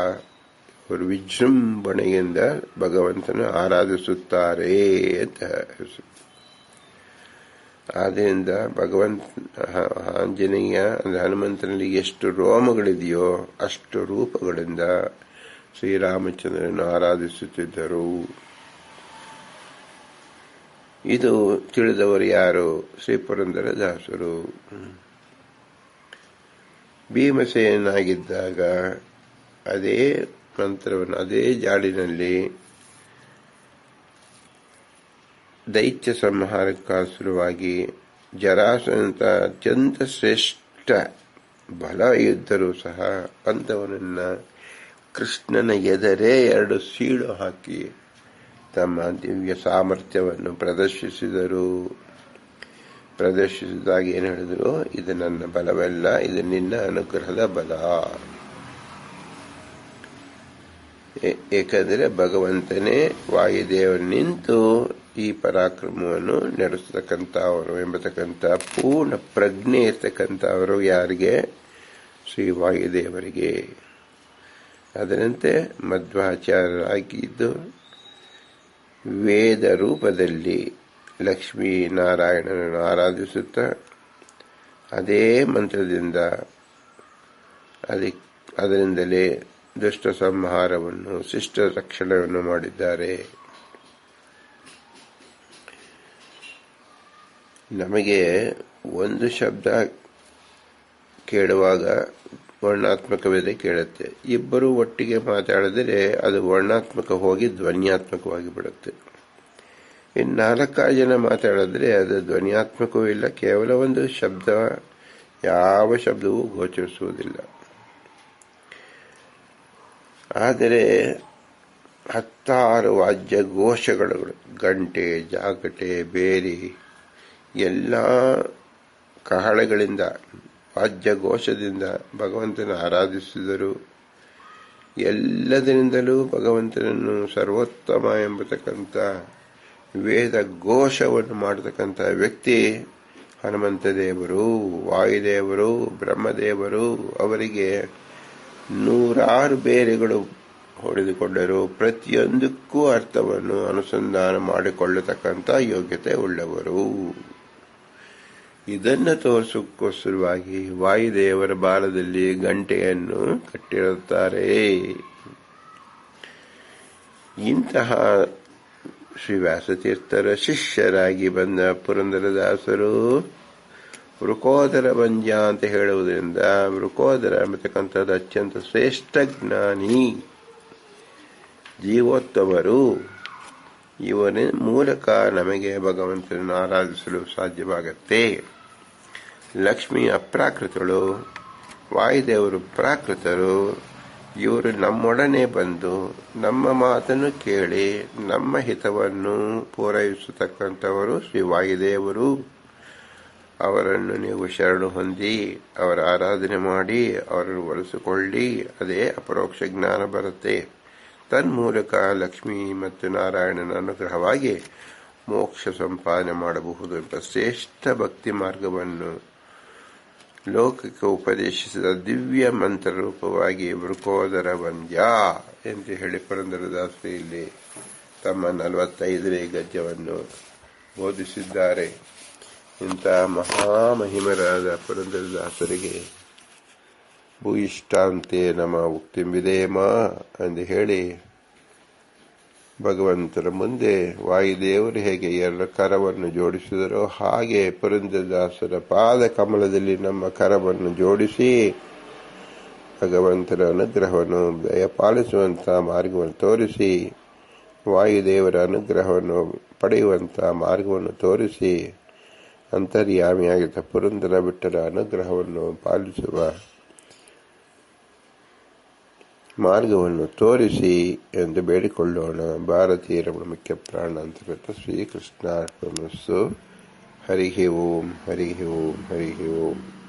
ಅವರು ವಿಜೃಂಭಣೆಯಿಂದ ಭಗವಂತನ ಆರಾಧಿಸುತ್ತಾರೆ ಅಂತ ಹೆಸರು. ಆದ್ದರಿಂದ ಆಂಜನೇಯ ಅಂದ್ರೆ ಹನುಮಂತನಲ್ಲಿ ಎಷ್ಟು ರೋಮಗಳಿದೆಯೋ ಅಷ್ಟು ರೂಪಗಳಿಂದ ಶ್ರೀರಾಮಚಂದ್ರನನ್ನು ಆರಾಧಿಸುತ್ತಿದ್ದರು. ಇದು ತಿಳಿದವರು ಯಾರು? ಶ್ರೀ ಪುರಂದರದಾಸರು. ಭೀಮಸೇನಾಗಿದ್ದಾಗ ಅದೇ ಮಂತ್ರವನ್ನು ಅದೇ ಜಾಡಿನಲ್ಲಿ ದೈತ್ಯ ಸಂಹಾರಕ್ಕಾಸುರವಾಗಿ ಜರಾಸಂತ ಅತ್ಯಂತ ಶ್ರೇಷ್ಠ ಬಲ ಇದ್ದರೂ ಸಹ ಅಂಥವನನ್ನ ಕೃಷ್ಣನ ಎದರೆ 2 ಸೀಳು ಹಾಕಿ ತಮ್ಮ ದಿವ್ಯ ಸಾಮರ್ಥ್ಯವನ್ನು ಪ್ರದರ್ಶಿಸಿದಾಗ ಏನು ಹೇಳಿದ್ರು, ಇದು ನನ್ನ ಬಲವಲ್ಲ, ಇದು ನಿನ್ನ ಅನುಗ್ರಹದ ಬಲ. ಏಕೆಂದರೆ ಭಗವಂತನೇ ವಾಯುದೇವರು ನಿಂತು ಈ ಪರಾಕ್ರಮವನ್ನು ನಡೆಸತಕ್ಕಂಥವರು ಎಂಬತಕ್ಕಂಥ ಪೂರ್ಣ ಪ್ರಜ್ಞೆ ಇರ್ತಕ್ಕಂಥವರು ಯಾರಿಗೆ? ಶ್ರೀ ವಾಯುದೇವರಿಗೆ. ಅದರಂತೆ ಮಧ್ವಾಚಾರ್ಯರಾಗಿದ್ದು ವೇದ ರೂಪದಲ್ಲಿ ಲಕ್ಷ್ಮೀನಾರಾಯಣನನ್ನು ಆರಾಧಿಸುತ್ತಾ ಅದೇ ಮಂತ್ರದಿಂದ ಅದರಿಂದಲೇ ದುಷ್ಟ ಸಂಹಾರವನ್ನು ಶಿಷ್ಟ ರಕ್ಷಣೆಯನ್ನು ಮಾಡಿದ್ದಾರೆ. ನಮಗೆ ಒಂದು ಶಬ್ದ ಕೇಳುವಾಗ ವರ್ಣಾತ್ಮಕವೇ ಕೇಳುತ್ತೆ. ಇಬ್ಬರು ಒಟ್ಟಿಗೆ ಮಾತಾಡಿದರೆ ಅದು ವರ್ಣಾತ್ಮಕ ಹೋಗಿ ಧ್ವನ್ಯಾತ್ಮಕವಾಗಿ ಬಿಡುತ್ತೆ. ಇನ್ನು 4 ಜನ ಮಾತಾಡಿದ್ರೆ ಅದು ಧ್ವನ್ಯಾತ್ಮಕವೂ ಇಲ್ಲ, ಕೇವಲ ಒಂದು ಶಬ್ದ, ಯಾವ ಶಬ್ದವೂ ಗೋಚರಿಸುವುದಿಲ್ಲ. ಆದರೆ 16 ವಾದ್ಯ ಘೋಷಗಳು, ಗಂಟೆ, ಜಾಗಟೆ, ಬೇರಿ, ಎಲ್ಲ ಕಹಳೆಗಳಿಂದ, ವಾದ್ಯಘೋಷದಿಂದ ಭಗವಂತನ ಆರಾಧಿಸಿದರು. ಎಲ್ಲದರಿಂದಲೂ ಭಗವಂತನನ್ನು ಸರ್ವೋತ್ತಮ ಎಂಬತಕ್ಕಂಥ ವೇದ ಘೋಷವನ್ನು ಮಾಡತಕ್ಕಂಥ ವ್ಯಕ್ತಿ ಹನುಮಂತ ದೇವರು, ವಾಯುದೇವರು, ಬ್ರಹ್ಮದೇವರು. ಅವರಿಗೆ 100 ಬೇರೆಗಳು ಹೊಡೆದುಕೊಂಡರು. ಪ್ರತಿಯೊಂದಕ್ಕೂ ಅರ್ಥವನ್ನು ಅನುಸಂಧಾನ ಮಾಡಿಕೊಳ್ಳತಕ್ಕಂಥ ಯೋಗ್ಯತೆ ಉಳ್ಳವರು. ಇದನ್ನು ತೋರಿಸೋಕ್ಕೋಸ್ಕರವಾಗಿ ವಾಯುದೇವರ ಬಾಲದಲ್ಲಿ ಗಂಟೆಯನ್ನು ಕಟ್ಟಿರುತ್ತಾರೆ. ಇಂತಹ ಶ್ರೀ ವ್ಯಾಸತೀರ್ಥರ ಶಿಷ್ಯರಾಗಿ ಬಂದ ಪುರಂದರದಾಸರು ವೃಕೋದರ ಭಂಜ ಅಂತ ಹೇಳುವುದರಿಂದ ವೃಕೋದರ ಎಂಬತಕ್ಕಂಥದ್ದು ಅತ್ಯಂತ ಶ್ರೇಷ್ಠ ಜ್ಞಾನಿ, ಜೀವೋತ್ತಮರು. ಇವನ ಮೂಲಕ ನಮಗೆ ಭಗವಂತನನ್ನು ಆರಾಧಿಸಲು ಸಾಧ್ಯವಾಗತ್ತೆ. ಲಕ್ಷ್ಮಿ ಅಪ್ರಾಕೃತಳು, ವಾಯುದೇವರು ಪ್ರಾಕೃತರು. ಇವರು ನಮ್ಮೊಡನೆ ಬಂದು ನಮ್ಮ ಮಾತನ್ನು ಕೇಳಿ ನಮ್ಮ ಹಿತವನ್ನು ಪೂರೈಸತಕ್ಕಂಥವರು ಶ್ರೀ ವಾಯುದೇವರು. ಅವರನ್ನು ನೀವು ಶರಣು ಹೊಂದಿ ಅವರ ಆರಾಧನೆ ಮಾಡಿ ಅವರನ್ನು ಒಲಿಸಿಕೊಳ್ಳಿ. ಅದೇ ಅಪರೋಕ್ಷ ಜ್ಞಾನ ಬರುತ್ತೆ. ತನ್ಮೂಲಕ ಲಕ್ಷ್ಮೀ ಮತ್ತು ನಾರಾಯಣನ ಅನುಗ್ರಹವಾಗಿ ಮೋಕ್ಷ ಸಂಪಾದನೆ ಮಾಡಬಹುದು ಎಂಬ ಶ್ರೇಷ್ಠ ಭಕ್ತಿ ಮಾರ್ಗವನ್ನು ಲೋಕಕ್ಕೆ ಉಪದೇಶಿಸಿದ ದಿವ್ಯ ಮಂತ್ರ ರೂಪವಾಗಿ ವೃಕೋದರ ವಂದ್ಯ ಎಂದು ಹೇಳಿ ಪುರಂದರದಾಸರು ಇಲ್ಲಿ ತಮ್ಮ 45ನೇ ಗದ್ಯವನ್ನು ಬೋಧಿಸಿದ್ದಾರೆ. ಇಂಥ ಮಹಾಮಹಿಮರಾದ ಪುರಂದರದಾಸರಿಗೆ ಭೂಯಿಷ್ಟಾಂತೆ ನಮ ಉಕ್ತಿಂಬಿದೇಮ ಎಂದು ಹೇಳಿ ಭಗವಂತನ ಮುಂದೆ ವಾಯುದೇವರು ಹೇಗೆ 2 ಕರವನ್ನು ಜೋಡಿಸಿದರೋ ಹಾಗೆ ಪುರಂದರದಾಸರ ಪಾದ ಕಮಲದಲ್ಲಿ ನಮ್ಮ ಕರವನ್ನು ಜೋಡಿಸಿ ಭಗವಂತನ ಅನುಗ್ರಹವನ್ನು ದಯಪಾಲಿಸುವಂತಹ ಮಾರ್ಗವನ್ನು ತೋರಿಸಿ, ವಾಯುದೇವರ ಅನುಗ್ರಹವನ್ನು ಪಡೆಯುವಂತಹ ಮಾರ್ಗವನ್ನು ತೋರಿಸಿ, ಅಂತರ್ಯಾಮಿಯಾಗಿದ್ದ ಪುರಂದರ ಬಿಟ್ಟರ ಅನುಗ್ರಹವನ್ನು ಪಾಲಿಸುವ ಮಾರ್ಗವನ್ನು ತೋರಿಸಿ ಎಂದು ಬೇಡಿಕೊಳ್ಳೋಣ. ಭಾರತೀಯ ಮುಖ್ಯ ಪ್ರಾಣ ಅಂತರ್ಗತ ಶ್ರೀಕೃಷ್ಣಾರ್ಪಣಮಸ್ತು. ಹರಿ ಓಂ, ಹರಿ ಓಂ, ಹರಿ ಓಂ.